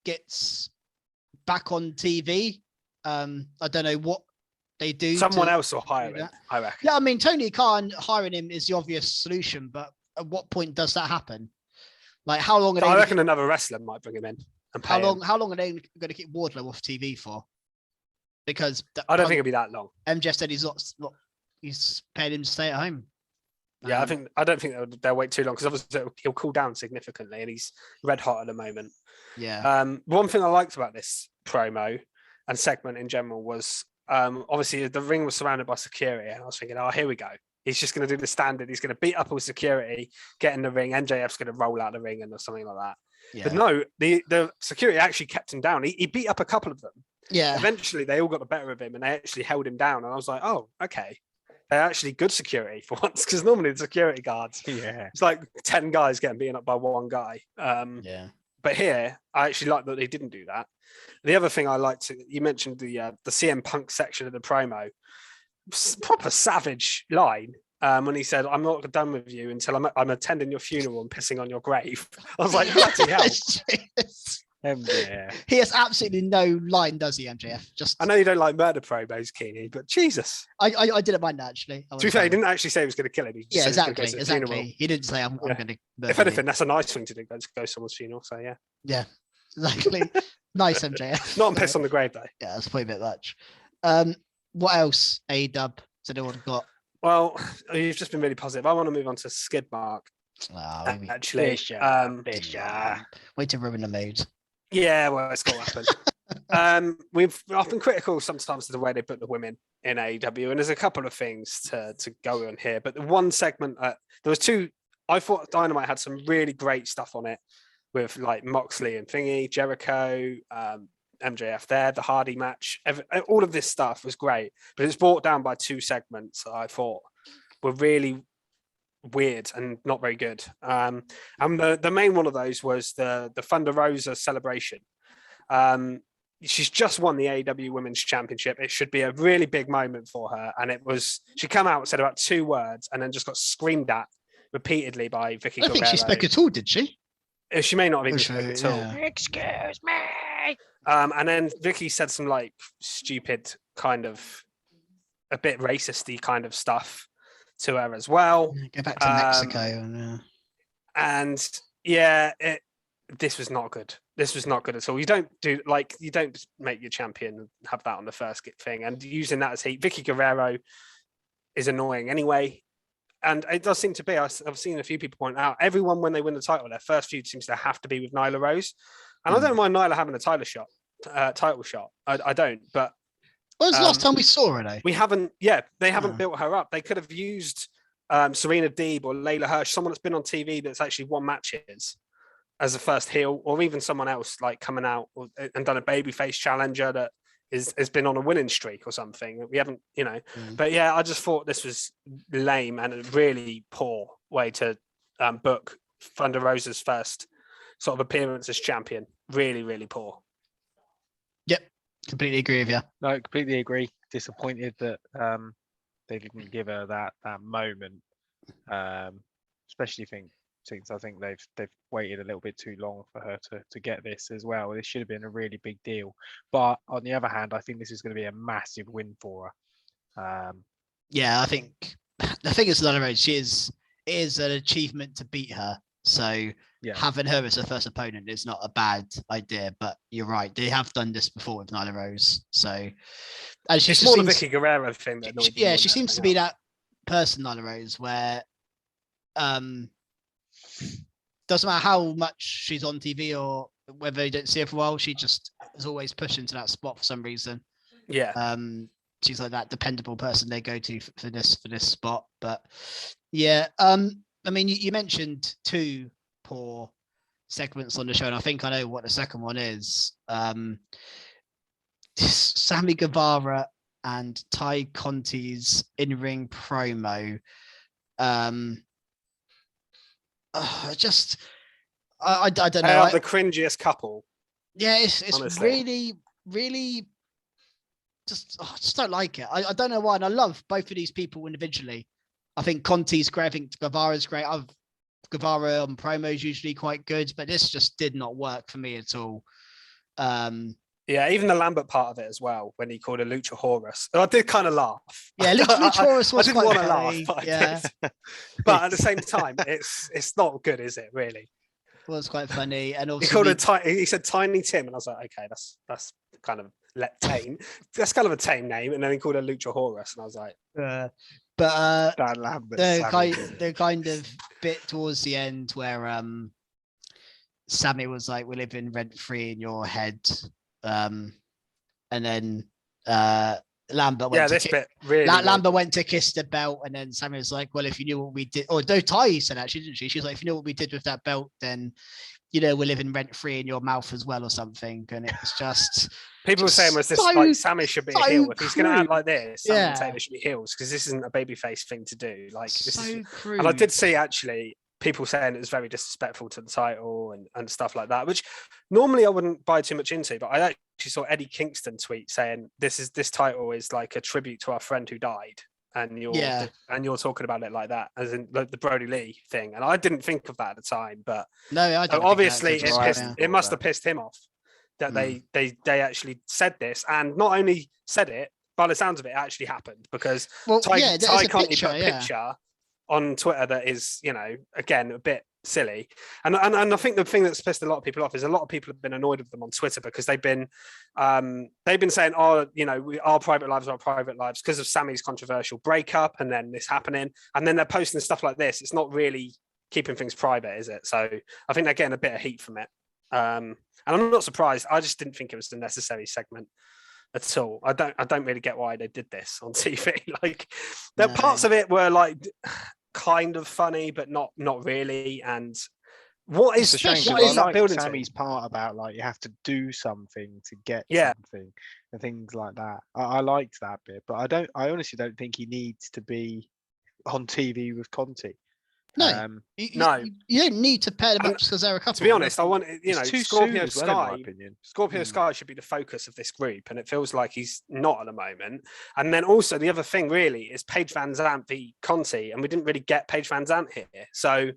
gets back on TV. I don't know what they do. Someone else will hire him, I reckon. Yeah, I mean, Tony Khan hiring him is the obvious solution, but at what point does that happen? Like, how long? I reckon another wrestler might bring him in. And how long are they going to keep Wardlow off TV for? Because I don't think it'll be that long. MJF said he's paying him to stay at home. Yeah, I don't think they'll wait too long, because obviously he'll cool down significantly, and he's red hot at the moment. Yeah. One thing I liked about this promo and segment in general was obviously the ring was surrounded by security, and I was thinking, oh, here we go. He's just going to do the standard. He's going to beat up all security, get in the ring. MJF's going to roll out the ring or something like that. Yeah. But no, the security actually kept him down. He beat up a couple of them. Yeah. Eventually, they all got the better of him, and they actually held him down. And I was like, oh, okay. They're actually good security for once, because normally the security guards, it's like 10 guys getting beaten up by one guy. But here, I actually like that they didn't do that. The other thing I liked, you mentioned the CM Punk section of the promo, proper savage line when he said, "I'm not done with you until I'm attending your funeral and pissing on your grave." I was like, bloody hell. MJF. He has absolutely no line, does he, MJF? I know you don't like murder promos, Keeney, but Jesus. I didn't mind that, actually. To be fair, he didn't actually say he was going to kill him. Yeah, exactly. He didn't say, I'm going to... If anything, that's a nice thing to do, go to someone's funeral, so yeah. Yeah, exactly. Nice, MJF. Not on piss on the grave, though. Yeah, that's probably a bit much. What else, AEW, has anyone got? Well, you've just been really positive. I want to move on to Skid Mark. Actually, way to ruin the mood. Yeah, well, it's got to happen. I've been critical sometimes of the way they put the women in AEW, and there's a couple of things to go on here. But the one segment, there was two. I thought Dynamite had some really great stuff on it, with like Moxley and Thingy, Jericho, MJF there, the Hardy match. All of this stuff was great, but it's brought down by two segments that I thought were really weird and not very good. And the main one of those was the Thunder Rosa celebration. She's just won the AEW Women's Championship. It should be a really big moment for her. And she came out and said about 2 words and then just got screamed at repeatedly by Vicky Guerrero. I don't think she spoke at all, did she? She may not have even spoken at all. Yeah. Excuse me. And then Vicky said some like stupid kind of a bit racisty kind of stuff to her as well. Go back to Mexico. And this was not good. This was not good at all. You don't make your champion have that on the first thing, and using that as heat. Vicky Guerrero is annoying anyway. And it does seem to be, I've seen a few people point out, everyone, when they win the title, their first feud seems to have to be with Nyla Rose. And I don't mind Nyla having a title shot. I don't, but when was the last time we saw her, though? We haven't, they haven't built her up. They could have used Serena Deeb or Layla Hirsch, someone that's been on TV that's actually won matches as a first heel, or even someone else like coming out and done a babyface challenger that has been on a winning streak or something. We haven't, But yeah, I just thought this was lame and a really poor way to book Thunder Rosa's first sort of appearance as champion. Really, really poor. Yep, completely agree with you. No, completely agree. Disappointed that they didn't give her that moment, especially since I think they've waited a little bit too long for her to get this as well. This should have been a really big deal. But on the other hand, I think this is going to be a massive win for her. I think the thing is, Nyla Rose, it is an achievement to beat her. So having her as her first opponent is not a bad idea. But you're right, they have done this before with Nyla Rose. So and it's more the Vicky Guerrero thing. She seems to be that person, Nyla Rose, where doesn't matter how much she's on TV or whether you don't see her for a while, she just is always pushed into that spot for some reason. Yeah. She's like that dependable person they go to for this spot. But yeah, I mean, you mentioned 2 poor segments on the show, and I think I know what the second one is. Sammy Guevara and Ty Conti's in-ring promo Just I don't know. They are the cringiest couple. Yeah, it's honestly. really just I just don't like it. I don't know why, and I love both of these people individually. I think Conte's great. I think Guevara's great. Guevara on promo is usually quite good, but this just did not work for me at all. Yeah, even the Lambert part of it as well, when he called a Lucha Horus. I did kind of laugh. Yeah, Lucha Horus was I didn't quite want to laugh, funny. but I Yeah. did. But at the same time, it's not good, is it, really? It was quite funny. And also he said Tiny Tim, and I was like, okay, that's kind of tame. That's kind of a tame name. And then he called her Lucha Horus, and I was like, but Lambert, the kind of bit towards the end where Sammy was like, "We're living rent free in your head," and then Lambert went Lambert went to kiss the belt, and then Sammy was like, "Well, if you knew what we did," or no, Ty said actually, didn't she? She was like, "If you knew what we did with that belt, then we're living rent free in your mouth as well," or something. And it was just people were saying, "Was this like Sammy should be a heel? If he's going to act like this, Sammy and Taylor should be heels because this isn't a babyface thing to do." Like this is crude. And I did see actually people saying it was very disrespectful to the title and stuff like that, which normally I wouldn't buy too much into, but I actually saw Eddie Kingston tweet saying this title is like a tribute to our friend who died, and you're talking about it like that, as in the Brody Lee thing. And I didn't think of that at the time, but no, I don't obviously it must have pissed him off that they actually said this, and not only said it, by the sounds of it, it actually happened because Ty Conte put a picture on Twitter that is, again, a bit silly. And I think the thing that's pissed a lot of people off is a lot of people have been annoyed with them on Twitter because they've been saying, our private lives are our private lives because of Sammy's controversial breakup and then this happening. And then they're posting stuff like this. It's not really keeping things private, is it? So I think they're getting a bit of heat from it. And I'm not surprised. I just didn't think it was a necessary segment at all. I don't really get why they did this on TV. Like, parts of it were like kind of funny, but not really. And what is that building? Sammy's part about like you have to do something to get something and things like that. I liked that bit, but I honestly don't think he needs to be on TV with Conte. No, you don't need to pair them up because they're a couple. To be honest, I want Scorpio Sky. Scorpio Sky should be the focus of this group, and it feels like he's not at the moment. And then also the other thing really is Paige Van Zandt v Conte, and we didn't really get Paige Van Zandt here, so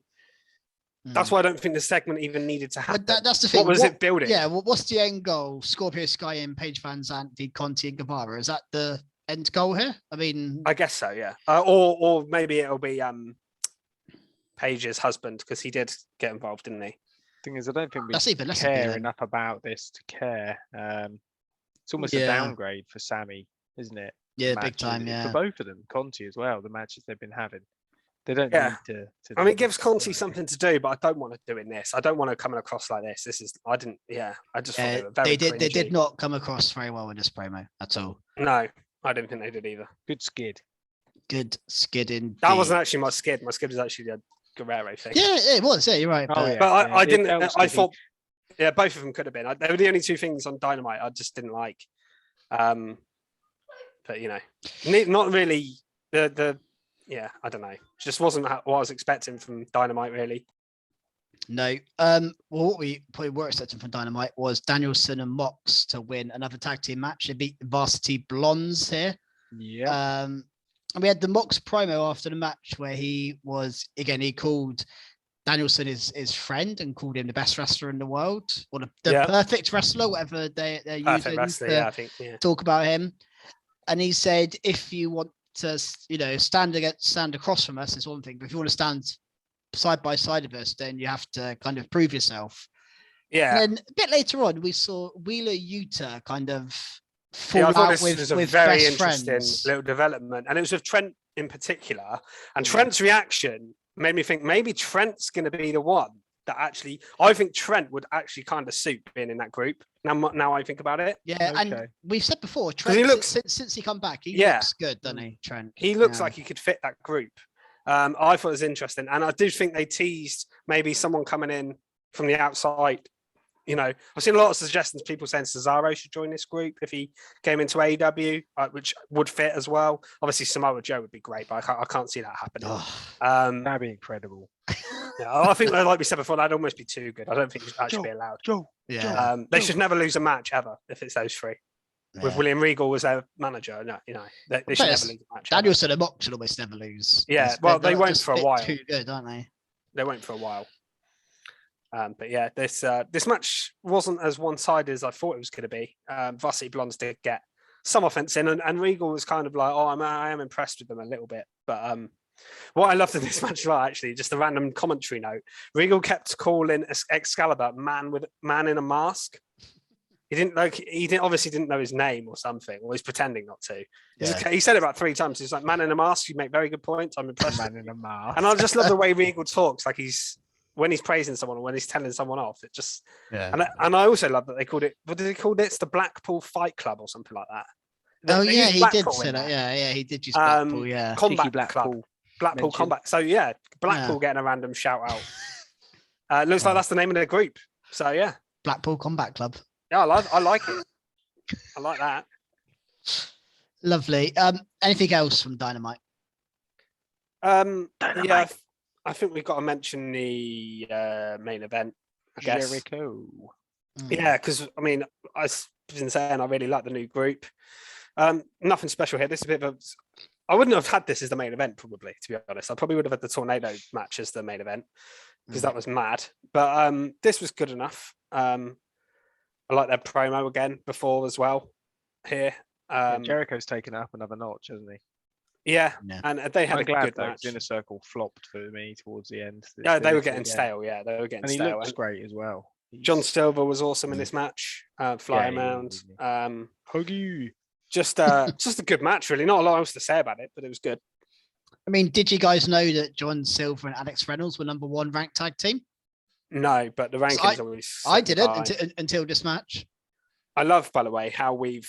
that's why I don't think the segment even needed to happen. That's the thing. What was it building? Yeah, what's the end goal? Scorpio Sky and Paige Van Zandt v Conte and Guevara. Is that the end goal here? I mean, I guess so. Yeah, or maybe it'll be Paige's husband, because he did get involved, didn't he? Thing is, I don't think we care enough about this to care. It's almost a downgrade for Sammy, isn't it? Yeah, big time. Yeah, for both of them, Conte as well. The matches they've been having, they don't need to. I mean, it gives Conte something to do, but I don't want to do in this. I don't want to come across like this. This is. I didn't. Yeah, I just thought they were very. They did not come across very well in this promo at all. No, I didn't think they did either. Good skid. Good skid in. That wasn't actually my skid. My skid was actually the Guerrero thing. Yeah, it was. Yeah, you're right. But I didn't. I thought, both of them could have been. They were the only two things on Dynamite I just didn't like. But not really. I don't know. Just wasn't what I was expecting from Dynamite, really. No. Well, what we probably were expecting from Dynamite was Danielson and Mox to win another tag team match. They beat the Varsity Blondes here. Yeah. And we had the Mox promo after the match where he called Danielson his friend and called him the best wrestler in the world, or the perfect wrestler, whatever they're using to talk about him. And he said, if you want to, stand across from us is one thing, but if you want to stand side by side of us, then you have to kind of prove yourself. Yeah. And then a bit later on, we saw Wheeler Yuta kind of I thought this was a very interesting little development, and it was with Trent in particular. And Trent's reaction made me think maybe Trent's going to be the one that actually. I think Trent would actually kind of suit being in that group. Now I think about it. Yeah, and we've said before, Trent. He looks since he come back, he looks good, doesn't he? Trent. He looks like he could fit that group. I thought it was interesting, and I do think they teased maybe someone coming in from the outside you know, I've seen a lot of suggestions. People saying Cesaro should join this group if he came into AEW, which would fit as well. Obviously, Samoa Joe would be great, but I can't see that happening. That'd be incredible. Yeah, I think, like we said before, that'd almost be too good. I don't think that should be allowed. They should never lose a match ever if it's those three. Yeah. With William Regal as their manager, no, you know, they should never lose a match. Danielson and Mox should almost never lose. Yeah, well, they won't for a while. Too good, aren't they? They won't for a while. But yeah, this match wasn't as one-sided as I thought it was going to be. Varsity Blondes did get some offense in, and Regal was kind of like, "Oh, I am impressed with them a little bit." But what I loved in this match, actually, just a random commentary note: Regal kept calling Excalibur "man in a mask." He obviously didn't know his name or something, or he's pretending not to. Yeah. He said it about 3 times. He's like, "Man in a mask, you make very good points. I'm impressed." Man in a mask. And I just love the way Regal talks, like when he's praising someone or when he's telling someone off. It just and I also love that they called it. What did they call it? It's the Blackpool Fight Club or something like that. He did say that. Yeah, he did use Blackpool. Yeah, Combat Blackpool. Blackpool Combat. So yeah, Blackpool getting a random shout out. Looks like that's the name of their group. So yeah, Blackpool Combat Club. Yeah, I like it. I like that. Lovely. Anything else from Dynamite? Yeah, I think we've got to mention the main event. I guess. Jericho. Yeah, because I mean, I've been saying I really like the new group. Nothing special here. This is a bit of I wouldn't have had this as the main event, probably, to be honest. I probably would have had the Tornado match as the main event because that was mad. But this was good enough. I like their promo again before as well here. Jericho's taken up another notch, hasn't he? Yeah, and they had a good match. Inner Circle flopped for me towards the end. Yeah, they were getting stale. Yeah, they were getting stale. And he looks great as well. John Silver was awesome in this match. Flying around. Huggy. Just a good match, really. Not a lot else to say about it, but it was good. I mean, did you guys know that John Silver and Alex Reynolds were number 1 ranked tag team? No, but the rankings always. I didn't until this match. I love, by the way, how we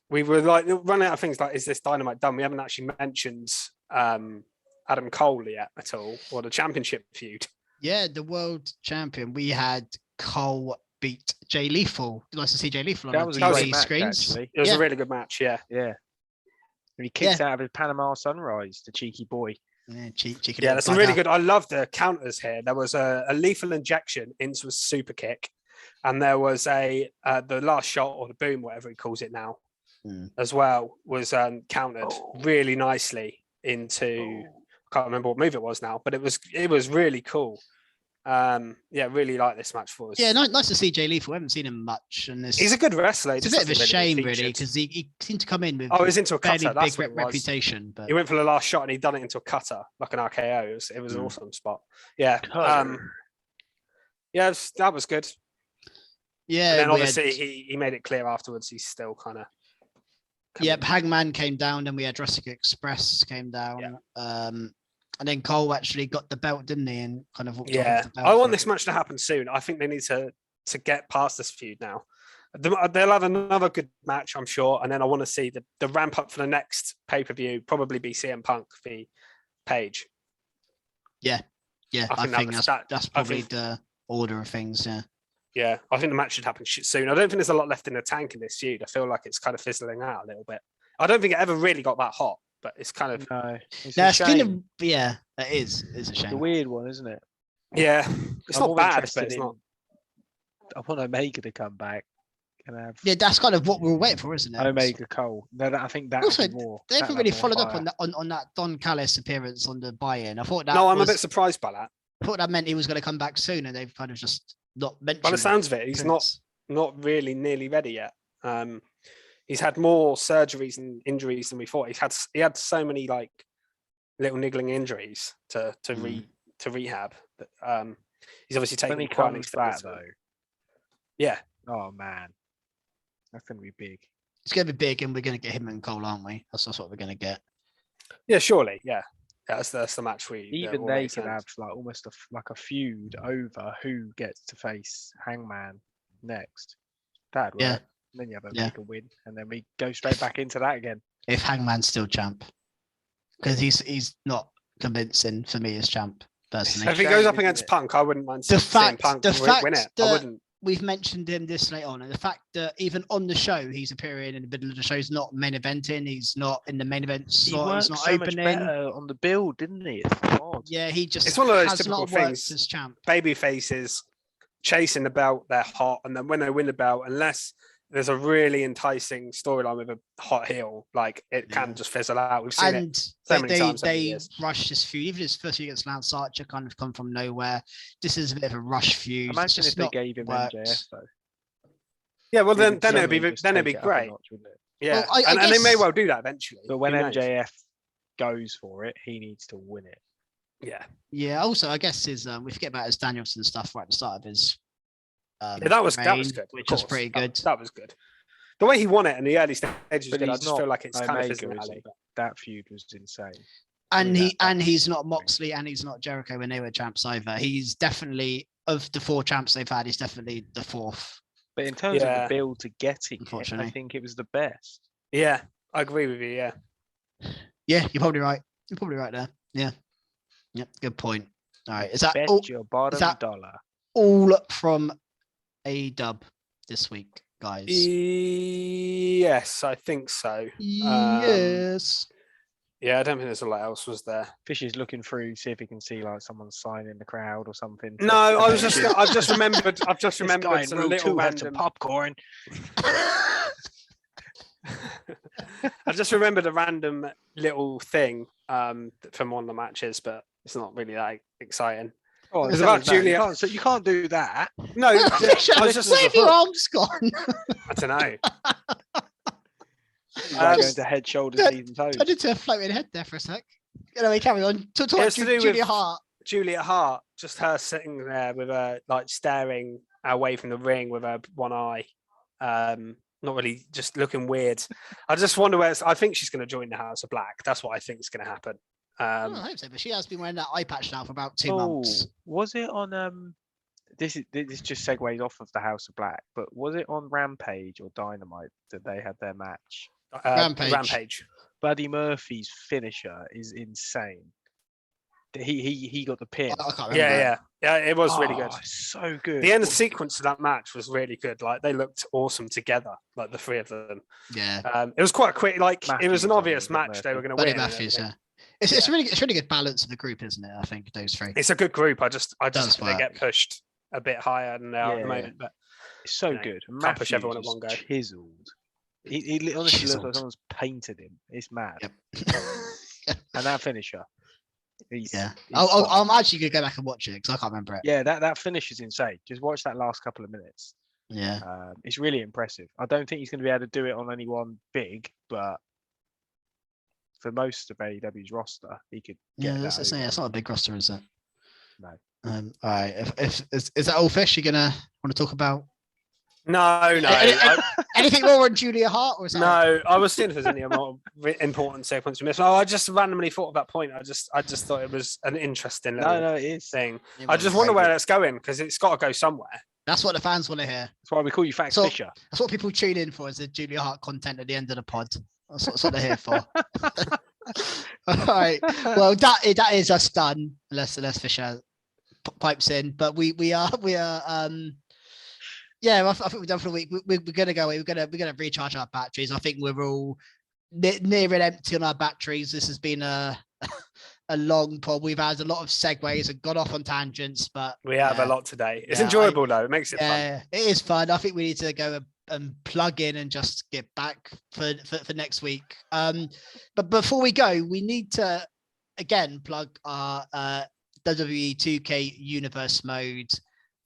were like running out of things like, is this Dynamite done? We haven't actually mentioned Adam Cole yet at all, or the championship feud. Yeah, the world champion. We had Cole beat Jay Lethal. Nice to see Jay Lethal on the TV screens. It was a really good match. Yeah. And he kicks out of his Panama Sunrise, the cheeky boy. Yeah, cheeky. Yeah, that's some really good. I love the counters here. There was a lethal injection into a super kick, and there was the last shot or the boom, whatever he calls it now, as well, was countered really nicely into. I can't remember what move it was now, but it was really cool. Really like this match for us. Yeah, nice to see Jay Lethal. We haven't seen him much, and he's a good wrestler. It's a bit of a shame, really, because he seemed to come in with he's into a cutter. That's big reputation. But he went for the last shot and he done it into a cutter, like an RKO. It was an awesome spot. Yeah, that was good. Yeah, and then obviously he made it clear afterwards he's still kind of. Yep, Hangman came down, then we had Jurassic Express came down. Yeah. And then Cole actually got the belt, didn't he? And kind of I want this match to happen soon. I think they need to get past this feud now. They'll have another good match, I'm sure. And then I want to see the ramp up for the next pay-per-view, probably be CM Punk v Paige. Yeah. I think that's probably the order of things, yeah. Yeah, I think the match should happen soon. I don't think there's a lot left in the tank in this feud. I feel like it's kind of fizzling out a little bit. I don't think it ever really got that hot. But it's kind of it's kind of it is. It's a shame. It's a weird one, isn't it? Yeah, it's not bad, but it's not. I want Omega to come back and have. Yeah, that's kind of what we're waiting for, isn't it? Omega Cole. No, I think that. Also, more. They haven't really followed up on that Don Callis appearance on the buy-in. I thought that. No, I'm a bit surprised by that. I thought that meant he was going to come back soon, and they've kind of just not mentioned. By the sounds of it, he's not really nearly ready yet. He's had more surgeries and injuries than we thought. He had so many like little niggling injuries to rehab. But, he's obviously taking when he comes back though. Yeah. Oh man, that's gonna be big. It's gonna be big, and we're gonna get him and Cole, aren't we? That's what we're gonna get. Yeah, surely. Yeah, that's the match we. Even they can have like almost a feud over who gets to face Hangman next. That'd work. Yeah. And then you have Omega win, and then we go straight back into that again. If Hangman's still champ, because he's not convincing for me as champ personally. If he goes up against Punk, I wouldn't mind seeing Punk win it. I wouldn't. we've mentioned him this late on, and the fact that even on the show he's appearing in the middle of the show, he's not main eventing, he's not in the main event slot, he's not so opening. much better on the build, didn't he? It's odd. Yeah, he just it's one of those has typical not worked things. as champ. Baby faces chasing the belt, they're hot, and then when they win the belt, unless there's a really enticing storyline with a hot heel, like it can just fizzle out. We've seen it so many times. They rushed this feud. Even his first feud against Lance Archer kind of come from nowhere. This is a bit of a rush feud. Imagine if they gave him MJF though. Yeah, well then it'd be great. Yeah, well, and they may well do that eventually. But when MJF goes for it, he needs to win it. Yeah. Yeah. Also, I guess his we forget about his Danielson stuff right at the start of his. That was good, which was pretty good. That was good. The way he won it in the early stages was good. I just feel like it's kind of fizzling out. That feud was insane. And he's not Moxley and he's not Jericho when they were champs either. He's definitely, of the 4 champs they've had, he's definitely the 4th. But in terms of the build to getting it, I think it was the best. Yeah, I agree with you. Yeah. Yeah, you're probably right. You're probably right there. Yeah. Yep. Good point. All right. Is that your bottom dollar? All from AEW this week, guys? Yes, I think so. Yes. Yeah, I don't think there's a lot else was there. Fish is looking through, see if he can see like someone sign in the crowd or something. No, I've just remembered some little random popcorn. I just remembered a random little thing from one of the matches, but it's not really that exciting. Oh, it's about Julia. You can't do that. No, I was just save your arms gone. I don't know. Going to head, shoulders, knees, and toes. I did to a floating head there for a sec. Anyway, carry on. Talk about Julia Hart. Julia Hart, just her sitting there with her like staring away from the ring with her one eye. Not really, just looking weird. I just wonder I think she's going to join the House of Black. That's what I think is going to happen. I hope so, but she has been wearing that eye patch now for about 2 months. Was it on this just segues off of the House of Black, but was it on Rampage or Dynamite that they had their match? Rampage. Buddy Murphy's finisher is insane. He got the pin. I can't remember. Yeah, it was really good. So good. The end sequence of that match was really good. Like they looked awesome together, like the 3 of them. Yeah. It was quite quick. Like it was an obvious match they were going to win. Matthews, yeah. It's really good balance of the group, isn't it? I think those 3. It's a good group. I just they get pushed a bit higher than they are at the moment. But it's so good. Can't push everyone at one go. Chiseled. He honestly looks like someone's painted him. It's mad. Yep. And that finisher. I'm actually gonna go back and watch it because I can't remember it. Yeah, that finish is insane. Just watch that last couple of minutes. Yeah. It's really impressive. I don't think he's going to be able to do it on anyone big, but for most of AEW's roster, he could. It's not a big roster, is it? No. All right. If is that all, Fish? You're gonna want to talk about? No. Anything more on Julia Hart, or is that no? I was seeing if there's any more important sequence to miss. I just randomly thought of that point. I just thought it was an interesting thing. I just wonder where that's going because it's got to go somewhere. That's what the fans want to hear. That's why we call you Fax Fisher. That's what people tune in for, is the Julia Hart content at the end of the pod. That's what they're here for. All right. Well, that is us done. Unless Fisher pipes in, but we are. Yeah, I think we're done for the week. We're gonna go away. We're gonna recharge our batteries. I think we're all near and empty on our batteries. This has been a long pod. We've had a lot of segues and gone off on tangents, but we have a lot today. It's enjoyable though. It makes it fun. Yeah, it is fun. I think we need to go and plug in and just get back for next week. But before we go, we need to again plug our WWE 2K Universe mode.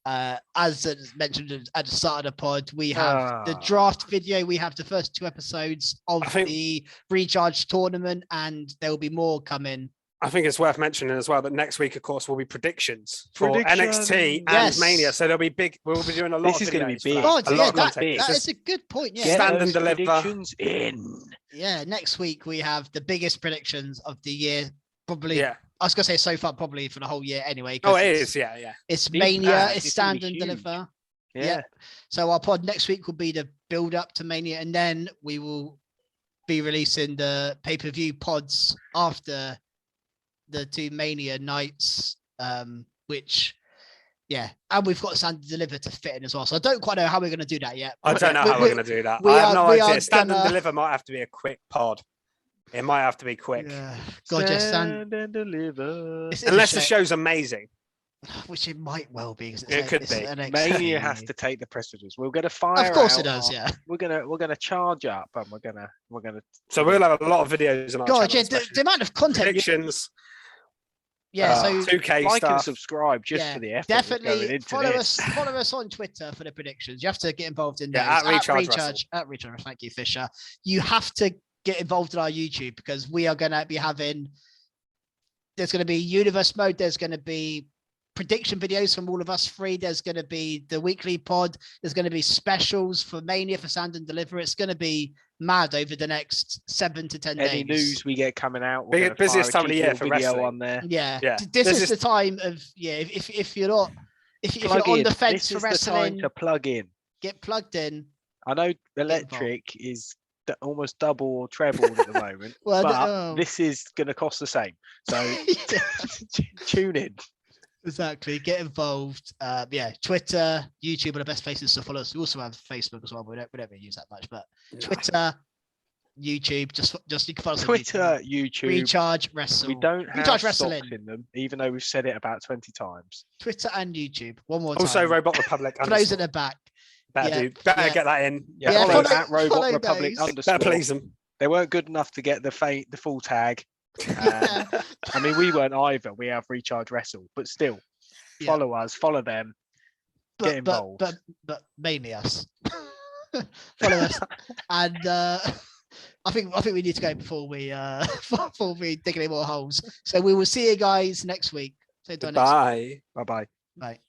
As mentioned at the start of the pod, we have the draft video. We have the first 2 episodes of the Recharge tournament, and there will be more coming. I think it's worth mentioning as well that next week, of course, will be predictions for NXT and Mania. So there'll be big. We'll be doing a lot. This is going to be big. That is a good point. Yeah, stand and deliver. Predictions in. Yeah, next week we have the biggest predictions of the year. Probably. Yeah. I was gonna say so far, probably for the whole year anyway. Oh, it is. Yeah. It's Mania. It's stand and deliver. Yeah. So our pod next week will be the build up to Mania, and then we will be releasing the pay-per-view pods after the 2 Mania nights, which Yeah, and we've got Stand and Deliver to fit in as well. So I don't quite know how we're going to do that yet. I don't know how we're going to do that. I have no idea. Stand and Deliver might have to be a quick pod. It might have to be quick. Yeah. God, just Stand and Deliver. Unless the show's amazing. Which it might well be. It could be. Mania has to take the precedence. We're going to fire. Of course it does. Yeah. We're gonna charge up, and we're gonna. So we'll have a lot of videos on our channel. Yeah, the amount of content. Predictions. Yeah, so 2K like stuff. and subscribe just for the effort. Definitely follow us on Twitter for the predictions. You have to get involved in those. At Recharge. Thank you, Fisher. You have to get involved in our YouTube because we are going to be having. There's going to be universe mode. There's going to be prediction videos from all of us three. There's going to be the weekly pod. There's going to be specials for Mania, for Stand and Deliver. It's going to be mad over the next 7 to 10 days. Any news we get coming out, busiest time of the year for video wrestling on there. Yeah. This is the time of if you're not if you're on the fence for wrestling, to plug in. Get plugged in. I know electric is almost double or treble at the moment, but this is going to cost the same. So tune in. Exactly. Get involved. Twitter, YouTube are the best places to follow us. We also have Facebook as well. We don't use that much, but Twitter, YouTube, just you can follow us. Twitter, YouTube. Recharge Wrestle. We don't have Recharge stocks Wrestling in them, even though we've said it about 20 times. Twitter and YouTube. One more time. Also, Robot Republic. For those at the back. Better get that in. Follow at Robot Republic _ Better please them. They weren't good enough to get the full tag. I mean, we weren't either. We have Recharge Wrestle, but still, follow us, follow them, get involved. But mainly us. Follow us, and I think we need to go before we dig any more holes. So we will see you guys next week. Bye. Bye. Bye.